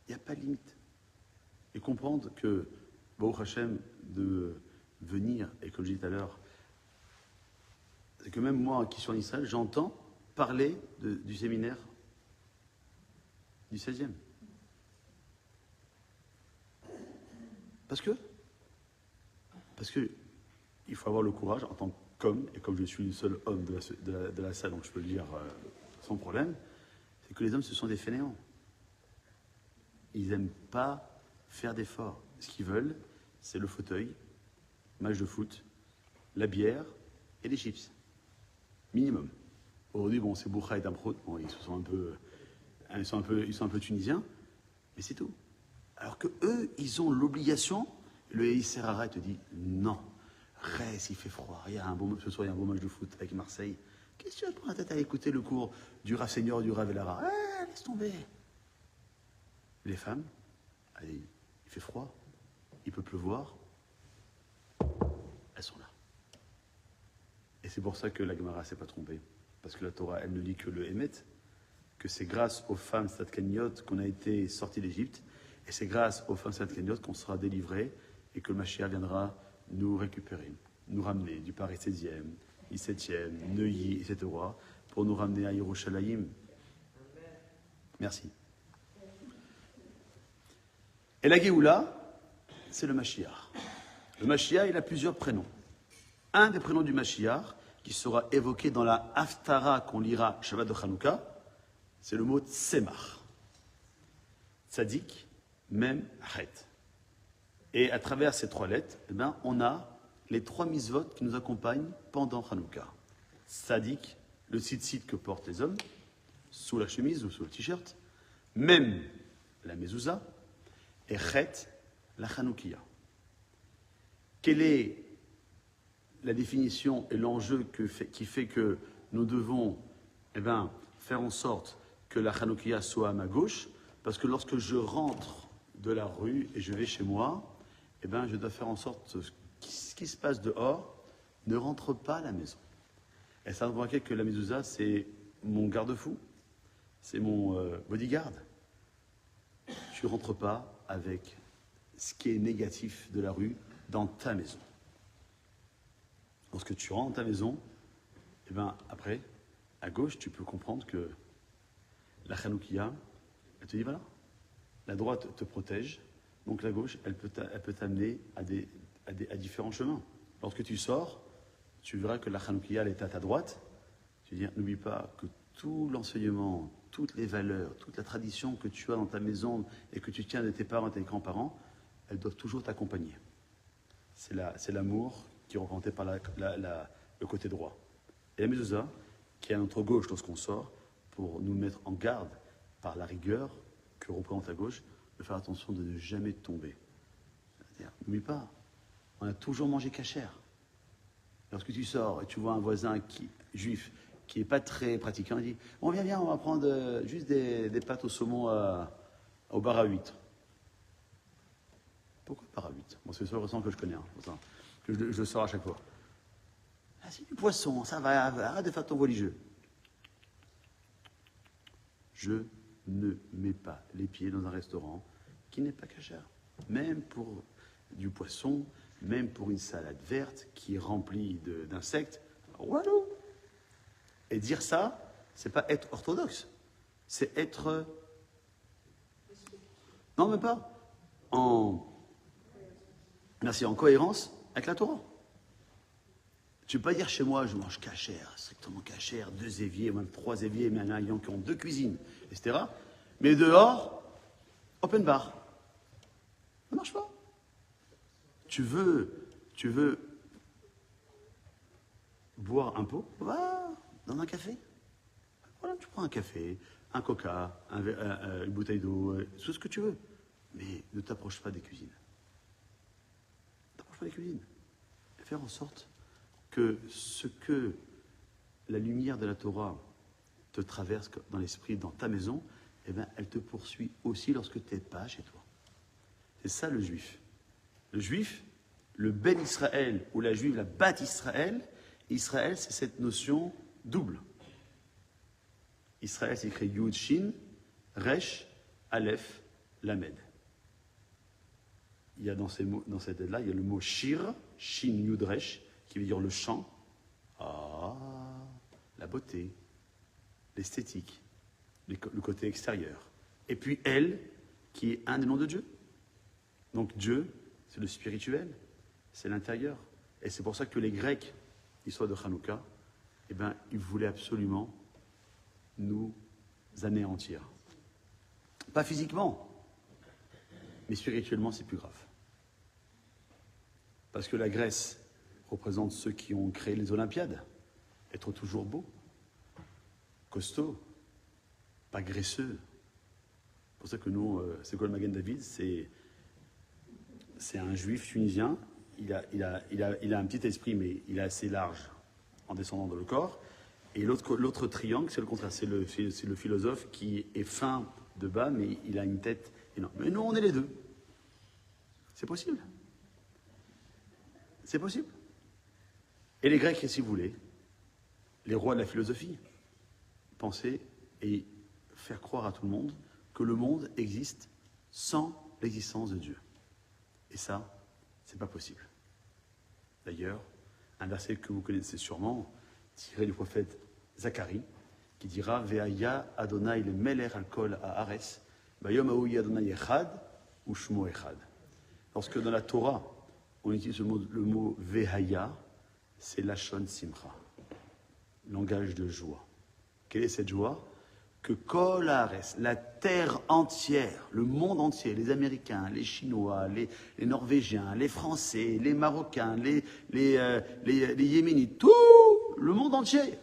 Il n'y a pas de limite. Et comprendre que, Baruch Hashem, de venir, et comme je disais tout à l'heure, c'est que même moi qui suis en Israël, j'entends parler du séminaire du 16e. Parce que il faut avoir le courage en tant qu'homme, et comme je suis le seul homme de la salle, donc je peux le dire sans problème, c'est que les hommes, ce sont des fainéants. Ils n'aiment pas faire d'efforts. Ce qu'ils veulent, c'est le fauteuil, match de foot, la bière et les chips. Minimum. Aujourd'hui, bon, c'est Boucha et Damprot, bon, ils sont un peu tunisiens, mais c'est tout. Alors que eux, ils ont l'obligation, le Serrara te dit non, reste, il fait froid, ce soir il y a un beau match de foot avec Marseille. Qu'est-ce que tu vas te prendre la tête à écouter le cours du Rav Senior, du Rav Elara? Laisse tomber. Les femmes, allez, il fait froid, il peut pleuvoir, elles sont là. Et c'est pour ça que la Gemara ne s'est pas trompée. Parce que la Torah, elle ne lit que le Hémet, que c'est grâce aux femmes Tzadkaniot qu'on a été sortis d'Égypte, et c'est grâce aux femmes Tzadkaniot qu'on sera délivrés, et que le Mashiach viendra nous récupérer, nous ramener du Paris 16e, 17e, Neuilly, etc., pour nous ramener à Yerushalayim. Merci. Et la Géoula, c'est le Mashiach. Le Mashiach, il a plusieurs prénoms. Un des prénoms du Mashiach, qui sera évoqué dans la Haftara qu'on lira Shabbat de Hanouka, c'est le mot Tsemach. Tzadik, Mem, Chet. Et à travers ces trois lettres, on a les trois mitzvot qui nous accompagnent pendant Hanouka. Tzadik, le tzitzit que portent les hommes, sous la chemise ou sous le t-shirt. Mem, la mezouza. Et Chet, la Hanoukia. Quelle est la définition et l'enjeu qui fait que nous devons faire en sorte que la Hanoukia soit à ma gauche? Parce que lorsque je rentre de la rue et je vais chez moi, je dois faire en sorte que ce qui se passe dehors ne rentre pas à la maison. Et ça vous remarquez que la mezouza, c'est mon garde-fou, c'est mon bodyguard. Tu ne rentres pas avec ce qui est négatif de la rue dans ta maison. Lorsque tu rentres dans ta maison, après, à gauche, tu peux comprendre que la Hanoukia, elle te dit voilà, la droite te protège, donc la gauche, elle peut t'amener à différents chemins. Lorsque tu sors, tu verras que la Hanoukia, elle est à ta droite. Tu dis, n'oublie pas que tout l'enseignement, toutes les valeurs, toute la tradition que tu as dans ta maison et que tu tiens de tes parents et tes grands-parents, elles doivent toujours t'accompagner. C'est l'amour qui est représenté par le côté droit. Et la mezouza, qui est à notre gauche lorsqu'on sort, pour nous mettre en garde par la rigueur que représente la gauche, de faire attention de ne jamais tomber. C'est-à-dire, n'oublie pas, on a toujours mangé cachère. Lorsque tu sors et tu vois un voisin juif qui n'est pas très pratiquant, il dit « Bon, viens, on va prendre juste des pâtes au saumon au bar à 8. » Pourquoi bar à 8? Bon, c'est le seul restaurant que je connais, que je le sors à chaque fois. Ah, c'est du poisson, ça va, arrête de faire ton religieux. Je ne mets pas les pieds dans un restaurant qui n'est pas cachère. Même pour du poisson, même pour une salade verte qui est remplie d'insectes. Voilà. Et dire ça, c'est pas être orthodoxe. C'est être... Non, même pas. En cohérence avec la Torah. Tu ne peux pas dire chez moi, je mange cachère, strictement cachère, 2 éviers, même 3 éviers, mais il y en a qui ont 2 cuisines, etc. Mais dehors, open bar. Ça ne marche pas. Tu veux boire un pot, va dans un café. Voilà, tu prends un café, un coca, une bouteille d'eau, tout ce que tu veux. Mais ne t'approche pas des cuisines. Ne t'approche pas des cuisines. Et faire en sorte que ce que la lumière de la Torah te traverse dans l'esprit, dans ta maison, elle te poursuit aussi lorsque tu n'es pas chez toi. C'est ça le juif. Le juif, Le Ben Israël ou la juive, la Bat Israël, Israël, c'est cette notion double. Israël, c'est écrit Yud, Shin, Resh, Aleph, Lamed. Il y a dans cette aide-là, il y a le mot Shir, Shin, Yud, Resh, qui veut dire le chant. Ah, la beauté, l'esthétique, le côté extérieur. Et puis elle, qui est un des noms de Dieu. Donc Dieu, c'est le spirituel, c'est l'intérieur. Et c'est pour ça que les Grecs, l'histoire de Hanouka, eh ben, ils voulaient absolument nous anéantir. Pas physiquement, mais spirituellement, c'est plus grave. Parce que la Grèce représente ceux qui ont créé les Olympiades. Être toujours beau, costaud, pas graisseux. C'est pour ça que nous, c'est quoi le Magen David, c'est un juif tunisien. Il a un petit esprit, mais il est assez large en descendant dans le corps. Et l'autre triangle, c'est le contraire. C'est le philosophe qui est fin de bas, mais il a une tête énorme. Mais nous, on est les deux. C'est possible. C'est possible. Et les Grecs, si vous voulez, les rois de la philosophie, pensaient et faire croire à tout le monde que le monde existe sans l'existence de Dieu. Et ça, c'est pas possible. D'ailleurs, un verset que vous connaissez sûrement, tiré du prophète Zacharie, qui dira Ve'aya Adonai le Meler al-Kol ha'aretz, Vayom ha'u Adonai echad ou Shmo echad. Lorsque dans la Torah, on utilise le mot Ve'aya, c'est Lashon Simcha, langage de joie. Quelle est cette joie? Que Kol ha'aretz, la terre entière, le monde entier, les Américains, les Chinois, les Norvégiens, les Français, les Marocains, les Yéménites, tout le monde entier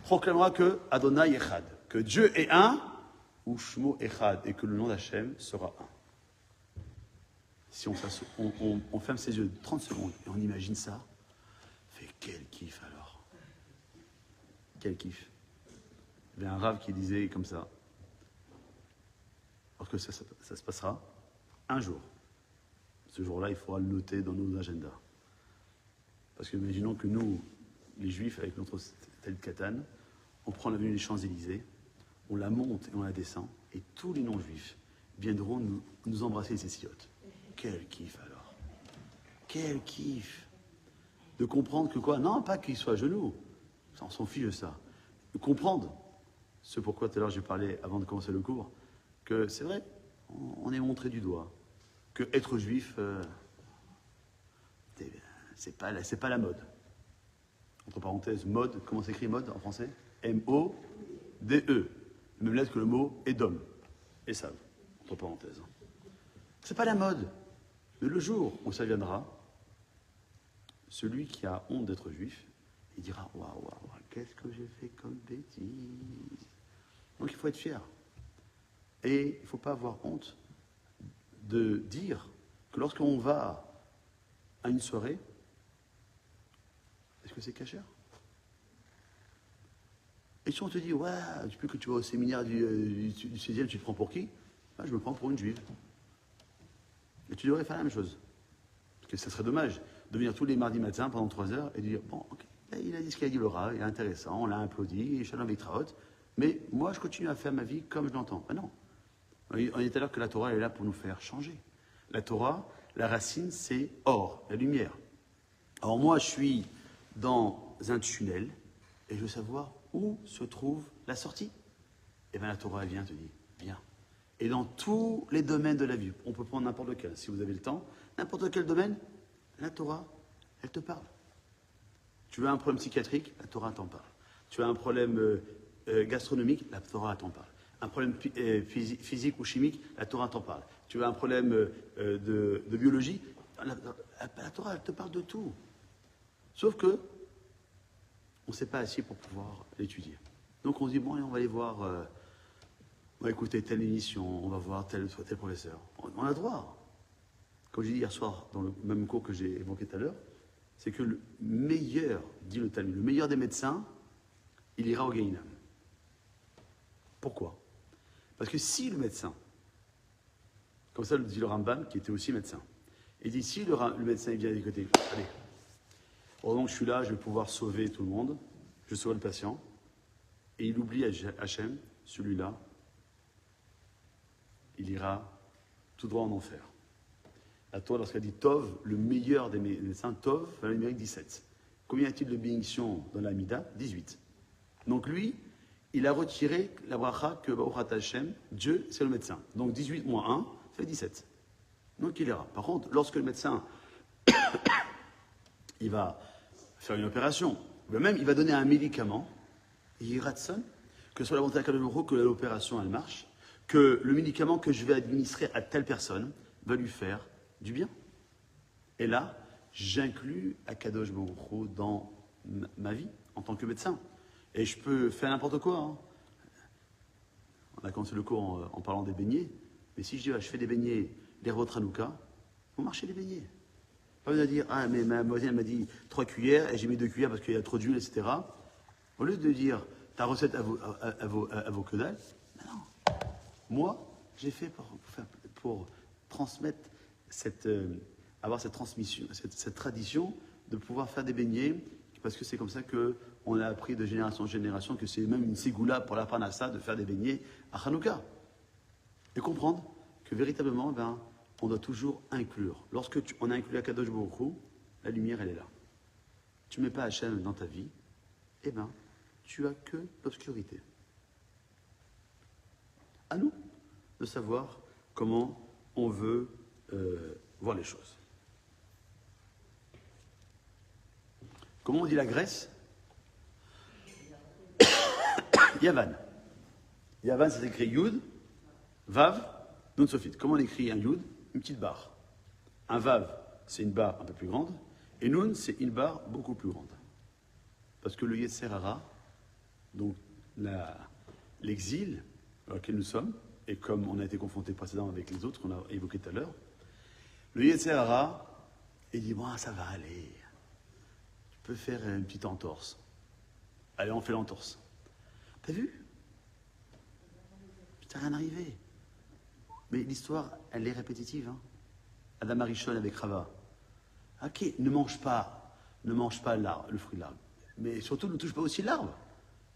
proclamera que Adonai Echad, que Dieu est un, ou Shmo Echad, et que le nom d'Hachem sera un. Si on ferme ses yeux 30 secondes et on imagine ça, fait quel kiff alors? Quel kiff? Il y avait un rave qui disait comme ça, parce que ça se passera un jour. Ce jour-là, il faudra le noter dans nos agendas. Parce que imaginons que nous, les Juifs, avec notre Tel Katan, on prend l'avenue des Champs-Élysées, on la monte et on la descend, et tous les non-juifs viendront nous embrasser et s'essillotent. Quel kiff alors! Quel kiff! De comprendre que quoi? Non, pas qu'ils soient à genoux, on s'en fiche de ça. De comprendre ce pourquoi tout à l'heure j'ai parlé avant de commencer le cours, que c'est vrai, on est montré du doigt, que être juif, c'est pas la mode. Entre parenthèses, mode, comment s'écrit mode en français? M-O-D-E. Même lettre que le mot Edom. Et ça, entre parenthèses. C'est pas la mode. Mais le jour où ça viendra, celui qui a honte d'être juif, il dira waouh, qu'est-ce que j'ai fait comme bêtise. Donc il faut être fier. Et il ne faut pas avoir honte de dire que lorsqu'on va à une soirée, est-ce que c'est cachère? Et si on te dit, ouais, depuis que tu vas au séminaire du 6e, tu te prends pour qui? Je me prends pour une juive. Et tu devrais faire la même chose. Parce que ça serait dommage de venir tous les mardis matins pendant 3 heures et de dire, bon, ok, il a dit ce qu'il a dit le Rav, il est intéressant, on l'a applaudi, Shalom Vitraot, mais moi je continue à faire ma vie comme je l'entends. Ben non. On dit tout à l'heure que la Torah elle est là pour nous faire changer. La Torah, la racine, c'est or, la lumière. Alors moi, je suis dans un tunnel et je veux savoir où se trouve la sortie. Et bien la Torah, elle vient, te dit, viens. Et dans tous les domaines de la vie, on peut prendre n'importe lequel, si vous avez le temps, n'importe quel domaine, la Torah, elle te parle. Tu as un problème psychiatrique, la Torah t'en parle. Tu as un problème gastronomique, la Torah t'en parle. Un problème physique ou chimique, la Torah t'en parle. Tu as un problème de biologie, la Torah, elle te parle de tout. Sauf que, on ne s'est pas assis pour pouvoir l'étudier. Donc on se dit, bon, allez, on va aller voir, on va écouter telle émission, on va voir tel professeur. On a droit. Comme j'ai dit hier soir, dans le même cours que j'ai évoqué tout à l'heure, c'est que le meilleur, dit le Talmud, le meilleur des médecins, il ira au Gehinam. Pourquoi? Parce que si le médecin, comme ça le dit le Rambam, qui était aussi médecin, Il dit, si le médecin il vient des côtés, allez, pendant que je suis là, je vais pouvoir sauver tout le monde, je sauve le patient, et il oublie Hachem, celui-là, il ira tout droit en enfer. La Torah, lorsqu'elle dit Tov, le meilleur des médecins, Tov, va le numérique 17. Combien y a-t-il de bénédictions dans la Mida? 18. Donc lui, il a retiré la bracha que Baruch Hashem, Dieu, c'est le médecin. Donc 18 moins 1, ça fait 17. Donc il ira. Par contre, lorsque le médecin, il va faire une opération, ou même il va donner un médicament, il ira de son, que ce soit la volonté que l'opération elle marche, que le médicament que je vais administrer à telle personne va lui faire du bien. Et là, j'inclus Akadosh Baruch Hu dans ma vie en tant que médecin. Et je peux faire n'importe quoi. Hein. On a commencé le cours en parlant des beignets. Mais si je dis, je fais des beignets, les revotes Hanouka, vont marcher les beignets. Pas besoin de dire, ah, mais ma voisine m'a dit 3 cuillères et j'ai mis 2 cuillères parce qu'il y a trop d'huile, etc. Au lieu de dire ta recette à vos que dalle, non. Moi, j'ai fait pour transmettre avoir cette transmission, cette tradition de pouvoir faire des beignets, parce que c'est comme ça qu'on a appris de génération en génération que c'est même une ségoula pour la parnassa de faire des beignets à Hanouka. Et comprendre que véritablement, on doit toujours inclure. Lorsque on a inclus Akadosh Baruch Hu, la lumière, elle est là. Tu ne mets pas Hachem dans ta vie, tu as que l'obscurité. À nous de savoir comment on veut voir les choses. Comment on dit la Grèce? Yavan. Yavan, ça s'écrit Yud, Vav, Nun Sofit. Comment on écrit un Yud? Une petite barre. Un Vav, c'est une barre un peu plus grande. Et Nun, c'est une barre beaucoup plus grande. Parce que le Yetzer Hara, donc l'exil dans lequel nous sommes, et comme on a été confronté précédemment avec les autres qu'on a évoqués tout à l'heure, le Yetzer Hara, il dit, bon, ça va aller. Tu peux faire une petite entorse. Allez, on fait l'entorse. T'as vu? Putain, rien arrivé. Mais l'histoire, elle est répétitive. Hein. Adam Arishon avec Rava. Ok, ne mange pas l'arbre, le fruit de l'arbre. Mais surtout, ne touche pas aussi l'arbre.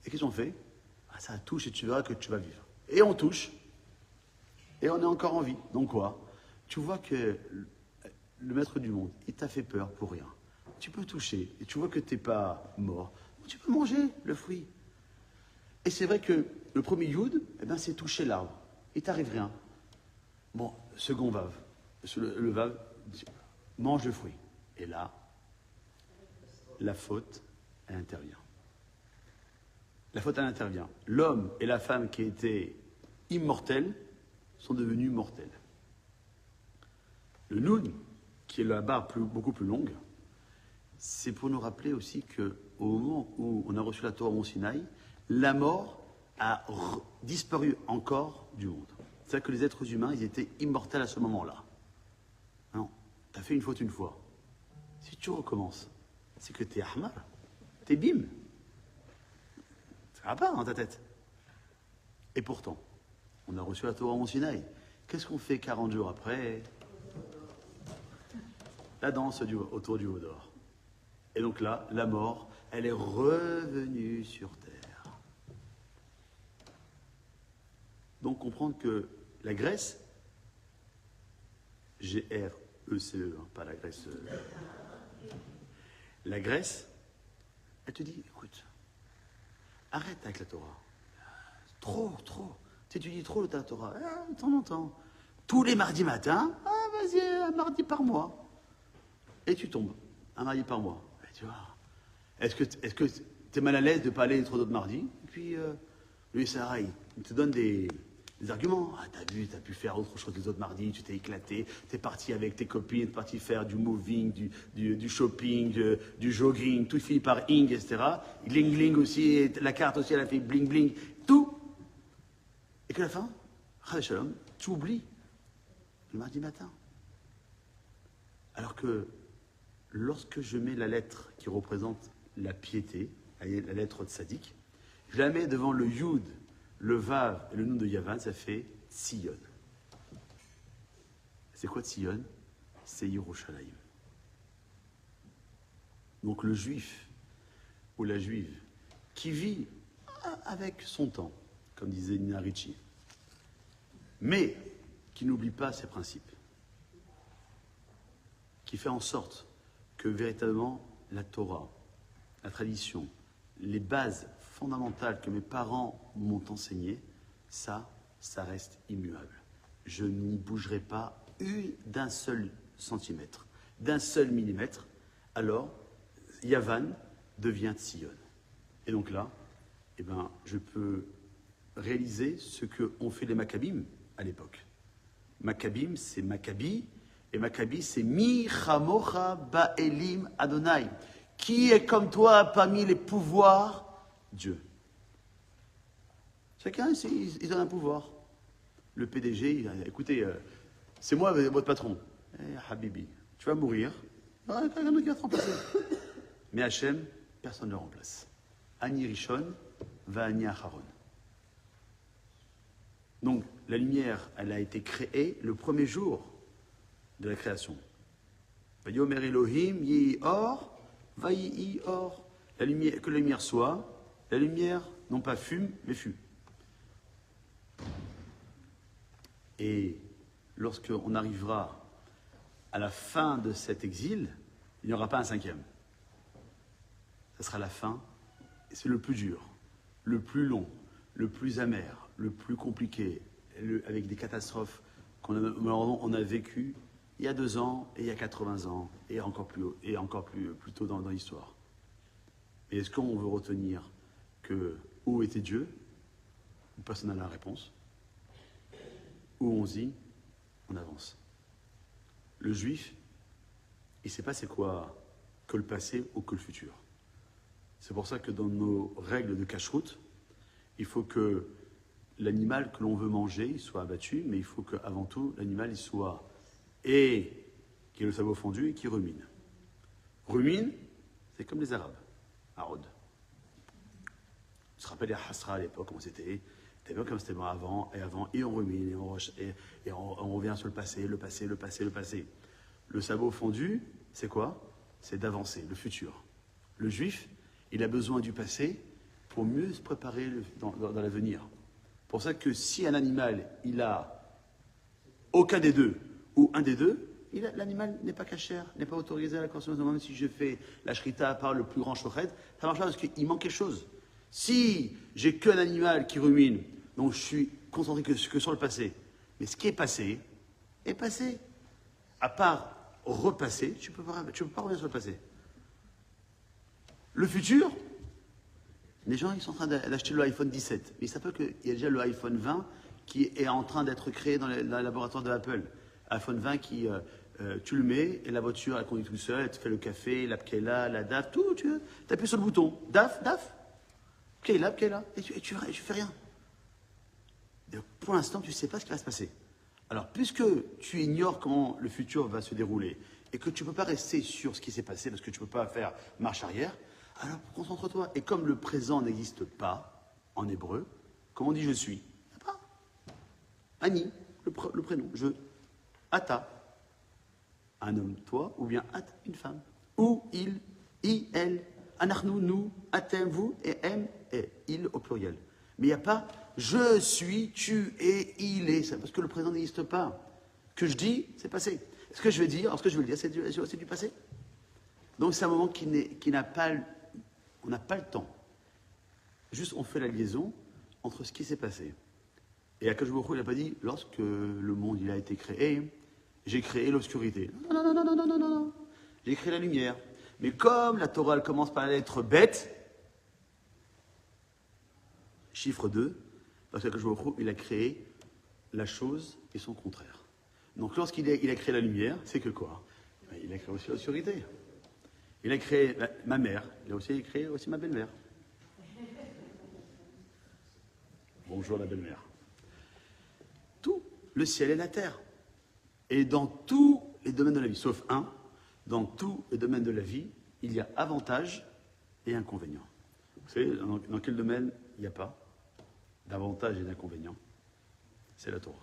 Et qu'est-ce qu'on fait? Ça touche et tu verras que tu vas vivre. Et on touche. Et on est encore en vie. Donc quoi? Tu vois que le maître du monde, il t'a fait peur pour rien. Tu peux toucher. Et tu vois que tu n'es pas mort. Tu peux manger le fruit. Et c'est vrai que le premier Yud, c'est toucher l'arbre. Il t'arrive rien. Bon, second Vav. Le Vav, mange le fruit. Et là, la faute, elle intervient. La faute, elle intervient. L'homme et la femme qui étaient immortels sont devenus mortels. Le Nun, qui est la barre beaucoup plus longue, c'est pour nous rappeler aussi qu'au moment où on a reçu la Torah au Mont Sinaï, la mort a disparu encore du monde. C'est-à-dire que les êtres humains, ils étaient immortels à ce moment-là. Non, tu as fait une faute une fois. Si tu recommences, c'est que tu es Ahmar, tu es bim. Ça va pas dans ta tête. Et pourtant, on a reçu la Torah au Mont Sinaï. Qu'est-ce qu'on fait 40 jours après? La danse autour du veau d'or. Et donc là, la mort, elle est revenue sur terre. Donc comprendre que la Grèce, G-R-E-C-E, pas la Grèce. La Grèce, elle te dit, écoute, arrête avec la Torah. Trop. Tu étudies trop la Torah. De temps en temps. Tous les mardis matins, vas-y, un mardi par mois. Et tu tombes, un mardi par mois. Et tu vois, est-ce que tu es mal à l'aise de ne pas aller trop d'autres mardis? Et puis, lui, Sarah, il te donne des arguments. Ah, t'as vu, t'as pu faire autre chose les autres mardis, tu t'es éclaté, t'es parti avec tes copines, t'es parti faire du moving, du shopping, du jogging, tout finit par ing, etc. Gling gling aussi, la carte aussi, elle a fait bling bling, tout. Et qu'à la fin, Shalom, tu oublies le mardi matin. Alors que lorsque je mets la lettre qui représente la piété, la lettre de Tzadik, je la mets devant le Yud, le Vav et le Nun de Yavan, ça fait Tzion. C'est quoi Tzion? c'est Yerushalayim. Donc le juif ou la juive qui vit avec son temps, comme disait Nina Ricci, mais qui n'oublie pas ses principes, qui fait en sorte que véritablement la Torah, la tradition, les bases fondamentales que mes parents m'ont enseignées, ça reste immuable. Je n'y bougerai pas d'un seul centimètre, d'un seul millimètre. Alors, Yavan devient Tzion. Et donc là, eh ben, je peux réaliser ce qu'ont fait les Maccabim à l'époque. Maccabim, c'est Maccabi, et Maccabi, c'est Mi Chamocha Ba'elim Adonai. Qui est comme toi parmi les pouvoirs? Dieu. Chacun, ils ont un pouvoir. Le PDG, écoutez, c'est moi votre patron. Habibi, tu vas mourir. Quelqu'un d'autre qui va te remplacer. Mais Hachem, personne ne le remplace. Ani Rishon, va Ani Acharon. Donc, la lumière, elle a été créée le premier jour de la création. Vayomer Elohim, Yi Or, Vayi Or. La lumière, que la lumière soit, la lumière, non pas fume, mais fut. Et lorsqu'on arrivera à la fin de cet exil, il n'y aura pas un cinquième. Ce sera la fin, et c'est le plus dur, le plus long, le plus amer, le plus compliqué, avec des catastrophes qu'on a vécues il y a 2 ans, et il y a 80 ans, et encore plus tôt dans l'histoire. Et est-ce qu'on veut retenir que où était Dieu? Personne n'a la réponse. Où on se dit, on avance. Le juif, il ne sait pas c'est quoi que le passé ou que le futur. C'est pour ça que dans nos règles de cacheroute, il faut que l'animal que l'on veut manger, il soit abattu, mais il faut qu'avant tout, l'animal, il soit et qui ait le sabot fondu et qui rumine. Rumine, c'est comme les Arabes, Arod. On se rappelle les Hasra à l'époque, comment c'était. C'était bien comme c'était avant, et on rumine, et on revient sur le passé. Le sabot fondu, c'est quoi? C'est d'avancer, le futur. Le juif, il a besoin du passé pour mieux se préparer dans l'avenir. Pour ça que si un animal, il a aucun des deux, ou un des deux, l'animal n'est pas cachère, n'est pas autorisé à la consommation. Même si je fais la shrita par le plus grand shochet, ça marche pas parce qu'il manque quelque chose. Si j'ai qu'un animal qui rumine, donc je suis concentré que sur le passé, mais ce qui est passé, à part repasser, tu peux pas revenir sur le passé. Le futur, les gens ils sont en train d'acheter le iPhone 17, mais il s'appelle qu'il y a déjà le iPhone 20 qui est en train d'être créé dans le laboratoire de Apple. iPhone 20 qui, tu le mets, et la voiture elle conduit tout seul, elle te fait le café, la pkela, la DAF, tout, tu appuies sur le bouton, DAF, pkela, et tu fais rien. Pour l'instant, tu ne sais pas ce qui va se passer. Alors, puisque tu ignores comment le futur va se dérouler, et que tu ne peux pas rester sur ce qui s'est passé, parce que tu ne peux pas faire marche arrière, alors concentre-toi. Et comme le présent n'existe pas, en hébreu, comment on dit je suis? Il n'y a pas. Ani, le prénom, je. Ata, un homme, toi, ou bien at, une femme. Ou il, elle, anachnu, nous, atem, vous, et em, et il au pluriel. Mais il n'y a pas je suis, tu es, il est. C'est parce que le présent n'existe pas. Que je dis, c'est passé. Ce que je veux dire, c'est du passé. Donc c'est un moment qui n'a pas, on n'a pas le temps. Juste on fait la liaison entre ce qui s'est passé. Et Akadosh Baruch Hu, il n'a pas dit, lorsque le monde il a été créé, j'ai créé l'obscurité. Non. J'ai créé la lumière. Mais comme la Torah elle commence par la lettre bête, chiffre 2, parce qu'Akadosh Baruch Hu, il a créé la chose et son contraire. Donc lorsqu'il a créé la lumière, c'est que quoi? Il a créé aussi l'obscurité. Il a créé ma mère, il a aussi créé aussi ma belle-mère. Bonjour la belle-mère. Tout, le ciel et la terre. Et dans tous les domaines de la vie, sauf un, dans tous les domaines de la vie, il y a avantages et inconvénients. Vous savez, dans quel domaine il n'y a pas d'avantages et d'inconvénients? C'est la Torah.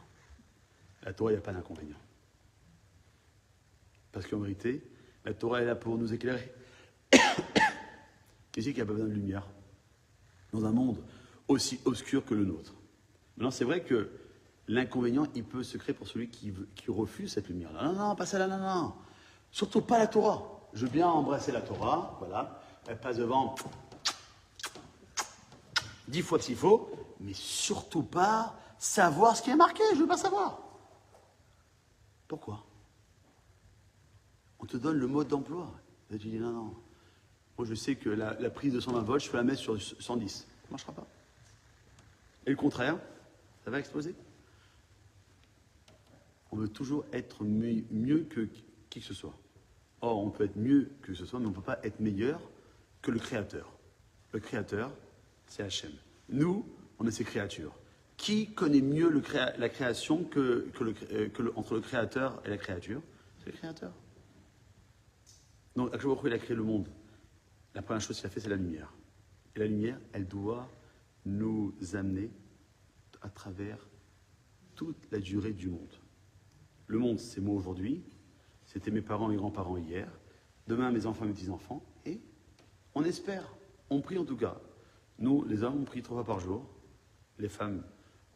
La Torah, il n'y a pas d'inconvénients. Parce qu'en vérité, la Torah est là pour nous éclairer. Qui c'est qui n'a pas besoin de lumière dans un monde aussi obscur que le nôtre? Maintenant, c'est vrai que l'inconvénient, il peut se créer pour celui qui refuse cette lumière. Non, non, pas celle-là, non, non. Surtout pas la Torah. Je veux bien embrasser la Torah, voilà. Elle passe devant 10 fois s'il faut, mais surtout pas savoir ce qui est marqué. Je veux pas savoir. Pourquoi? On te donne le mode d'emploi. Et tu dis non, non. Moi, je sais que la prise de 120 volts, je peux la mettre sur 110. Ça ne marchera pas. Et le contraire, ça va exploser. On veut toujours être mieux que qui que ce soit. Or, on peut être mieux que ce soit, mais on ne peut pas être meilleur que le Créateur. Le Créateur, c'est Hachem. Nous, on est ses créatures. Qui connaît mieux la création entre le Créateur et la créature? C'est le Créateur. Donc, à chaque fois qu'il a créé le monde, la première chose qu'il a fait, c'est la lumière. Et la lumière, elle doit nous amener à travers toute la durée du monde. Le monde, c'est moi aujourd'hui, c'était mes parents, mes grands-parents hier, demain mes enfants, mes petits-enfants, et on espère, on prie en tout cas. Nous, les hommes, on prie 3 fois par jour, les femmes,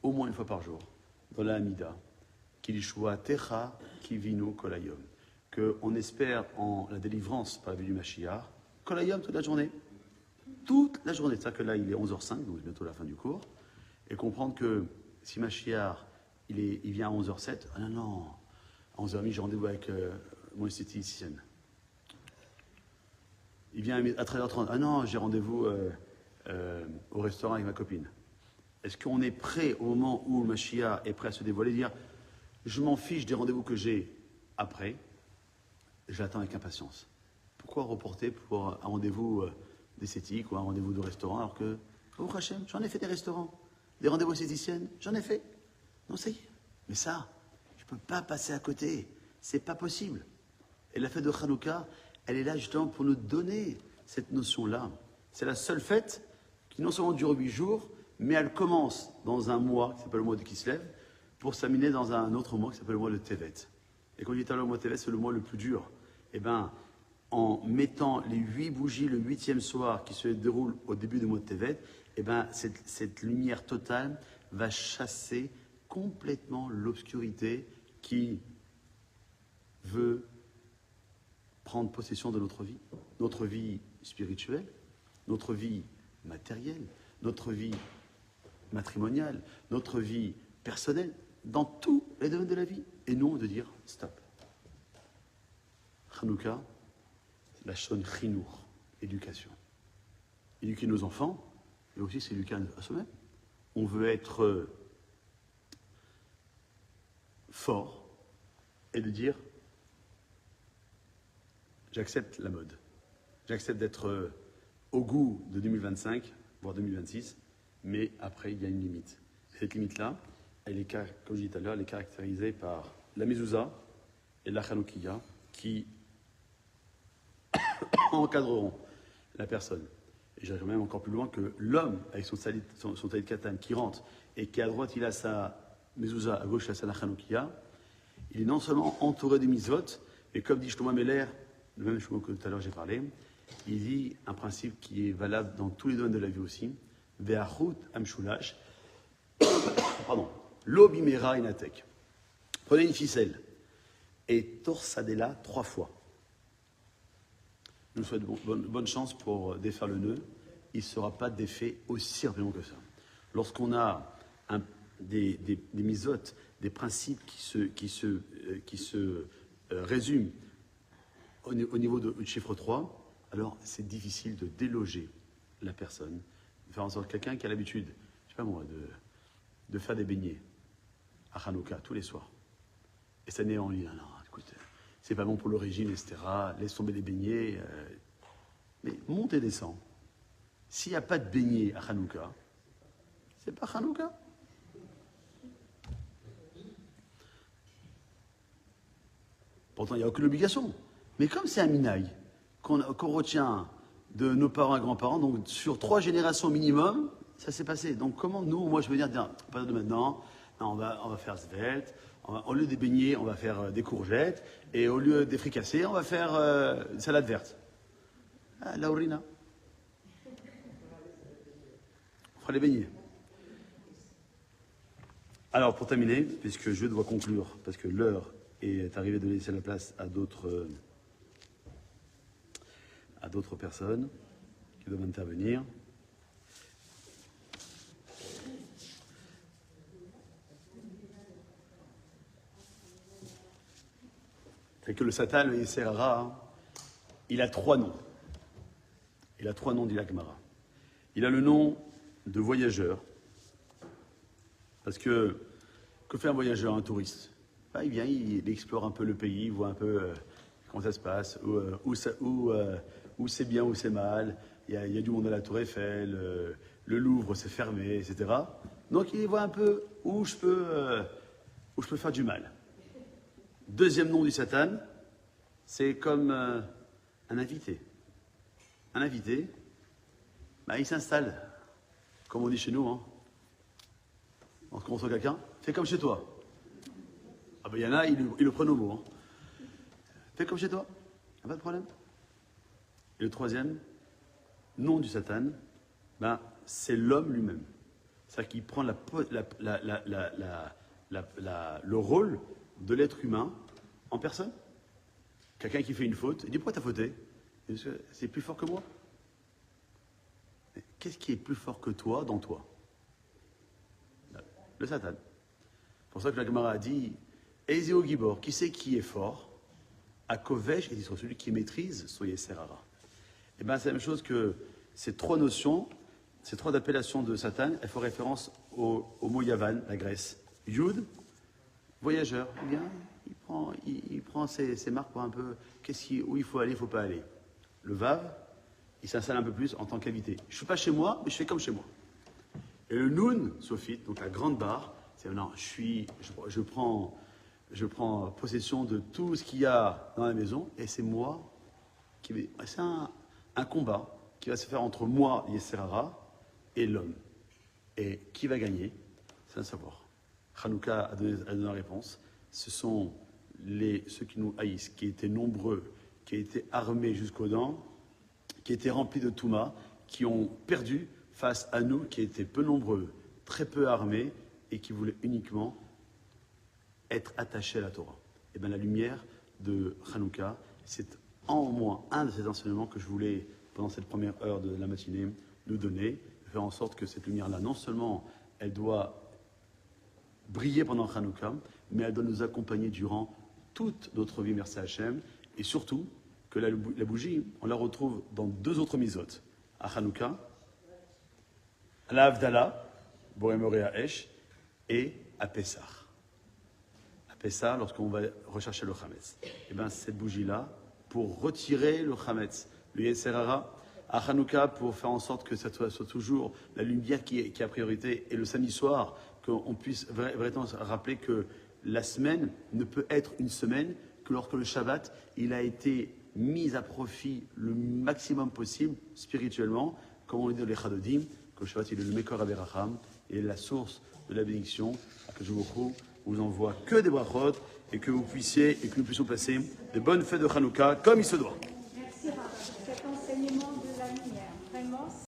au moins 1 fois par jour, dans la Hamida, Kilishua Techa Kivinu Kolayom, qu'on espère en la délivrance par la vue du Mashiach, Kolayom toute la journée. Toute la journée. C'est-à-dire que là, il est 11h05, donc c'est bientôt la fin du cours, et comprendre que si Mashiach, il vient à 11h07, ah non, non, à 11h30, j'ai rendez-vous avec mon esthéticienne. Il vient à 13h30, ah non, j'ai rendez-vous au restaurant avec ma copine. Est-ce qu'on est prêt au moment où le Mashiach est prêt à se dévoiler, dire je m'en fiche des rendez-vous que j'ai après, j'attends avec impatience. Pourquoi reporter pour un rendez-vous d'esthétique ou un rendez-vous de restaurant alors que, oh Hachem, j'en ai fait des restaurants, des rendez-vous esthéticiennes, j'en ai fait. Non, ça y est. Mais ça, je ne peux pas passer à côté. C'est pas possible. Et la fête de Hanouka, elle est là justement pour nous donner cette notion-là. C'est la seule fête qui non seulement dure 8 jours, mais elle commence dans un mois qui s'appelle le mois de Kislev, pour s'amener dans un autre mois qui s'appelle le mois de Tevet. Et quand je dis tout à l'heure le mois de Tevet, c'est le mois le plus dur. Eh bien, en mettant les 8 bougies le 8e soir qui se déroule au début du mois de Tevet, eh bien, cette lumière totale va chasser complètement l'obscurité qui veut prendre possession de notre vie spirituelle, notre vie matérielle, notre vie matrimoniale, notre vie personnelle, dans tous les domaines de la vie. Et non de dire stop. Hanouka, la shon chinour, éducation. Éduquer nos enfants, mais aussi s'éduquer à soi-même. On veut être fort et de dire j'accepte la mode, j'accepte d'être au goût de 2025, voire 2026, mais après il y a une limite. Cette limite-là, elle est, comme je disais tout à l'heure, elle est caractérisée par la mezouza et la chanoukiya qui encadreront la personne. Et j'irai même encore plus loin que l'homme, avec son talit katan, qui rentre et qui à droite il a sa mezouza, à gauche il a sa chanoukiya, il est non seulement entouré des mitzvot, mais comme dit Shlomo Meller, le même Shlomo que tout à l'heure j'ai parlé, il dit un principe qui est valable dans tous les domaines de la vie aussi, Ve'achut amshulash, pardon, l'obimera inatek. Prenez une ficelle et torsadez-la 3 fois. Je vous souhaite bonne chance pour défaire le nœud. Il ne sera pas défait aussi rapidement que ça. Lorsqu'on a des misotes, des principes qui se résument au niveau du chiffre 3, alors c'est difficile de déloger la personne, de faire en sorte que quelqu'un qui a l'habitude, je sais pas moi, de faire des beignets à Hanouka tous les soirs. Et ça n'est en ligne, non, écoute, c'est pas bon pour le régime, etc. Laisse tomber les beignets. Mais monte et descend. S'il n'y a pas de beignets à Hanouka, c'est pas Hanouka. Pourtant, il n'y a aucune obligation. Mais comme c'est un minaï qu'on retient de nos parents et grands-parents, donc sur 3 générations minimum, ça s'est passé. Donc comment nous, moi je veux dire, à partir de maintenant, Non, on va faire svelte. Au lieu des beignets, on va faire des courgettes. Et au lieu des fricassés, on va faire une salade verte. Ah, Laurina. On fera les beignets. Alors, pour terminer, puisque je dois conclure, parce que l'heure est arrivée de laisser la place à d'autres personnes qui doivent intervenir. C'est que le Satan, le Yesserara, il a 3 noms. Il a 3 noms, dit la Gemara. Il a le nom de voyageur. Parce que fait un voyageur, un touriste? Il vient, il explore un peu le pays, il voit un peu comment ça se passe, où c'est bien, où c'est mal. Il y a du monde à la Tour Eiffel, le Louvre c'est fermé, etc. Donc il voit un peu où je peux faire du mal. Deuxième nom du Satan, c'est comme un invité. Un invité, il s'installe, comme on dit chez nous, hein. On se rencontre quelqu'un, fais comme chez toi. Ah ben il y en a, ils le prennent au mot. Hein. Fais comme chez toi, pas de problème. Et le troisième nom du Satan, c'est l'homme lui-même. C'est-à-dire qu'il prend le rôle de l'être humain en personne. Quelqu'un qui fait une faute, il dit pourquoi t'as fauté? C'est plus fort que moi. Mais qu'est-ce qui est plus fort que toi dans toi? Le Satan. C'est pour ça que la Gemara a dit Ezeo Gibor, qui c'est qui est fort? À Kovesh, il dit sur celui qui maîtrise son Yesserara. Et bien c'est la même chose que ces 3 notions, ces 3 appellations de Satan, elles font référence au mot Yavan, la Grèce. Yud, voyageur, il vient, il prend ses marques pour un peu où il faut aller, il ne faut pas aller. Le Vav, il s'installe un peu plus en tant qu'invité. Je ne suis pas chez moi, mais je fais comme chez moi. Et le Nun, Sophite, donc la grande barre, c'est non, je prends possession de tout ce qu'il y a dans la maison, et c'est moi qui vais. C'est un combat qui va se faire entre moi, Yesserara, et l'homme. Et qui va gagner? C'est à savoir. Hanouka a donné la réponse. Ce sont ceux qui nous haïssent, qui étaient nombreux, qui étaient armés jusqu'aux dents, qui étaient remplis de Touma, qui ont perdu face à nous qui étaient peu nombreux, très peu armés et qui voulaient uniquement être attachés à la Torah. Et bien la lumière de Hanouka, c'est en moins un de ces enseignements que je voulais, pendant cette première heure de la matinée, nous donner, faire en sorte que cette lumière-là, non seulement elle doit briller pendant Hanouka, mais elle doit nous accompagner durant toute notre vie, merci Hachem, et surtout que la bougie, on la retrouve dans 2 autres misotes, à Hanouka, à la Havdalah, Bohémoréa Esh, et à Pessah. À Pessah, lorsqu'on va rechercher le Chametz. Et bien cette bougie-là, pour retirer le Chametz, le Yesserara, à Hanouka, pour faire en sorte que ça soit toujours la lumière qui a priorité, et le samedi soir, qu'on puisse vraiment se rappeler que la semaine ne peut être une semaine que lorsque le Shabbat, il a été mis à profit le maximum possible, spirituellement, comme on le dit dans les Chadodim, que le Shabbat, il est le Mekor Averacham, il est la source de la bénédiction, que je vous envoie que des brachot, et que nous puissions passer de bonnes fêtes de Hanouka comme il se doit.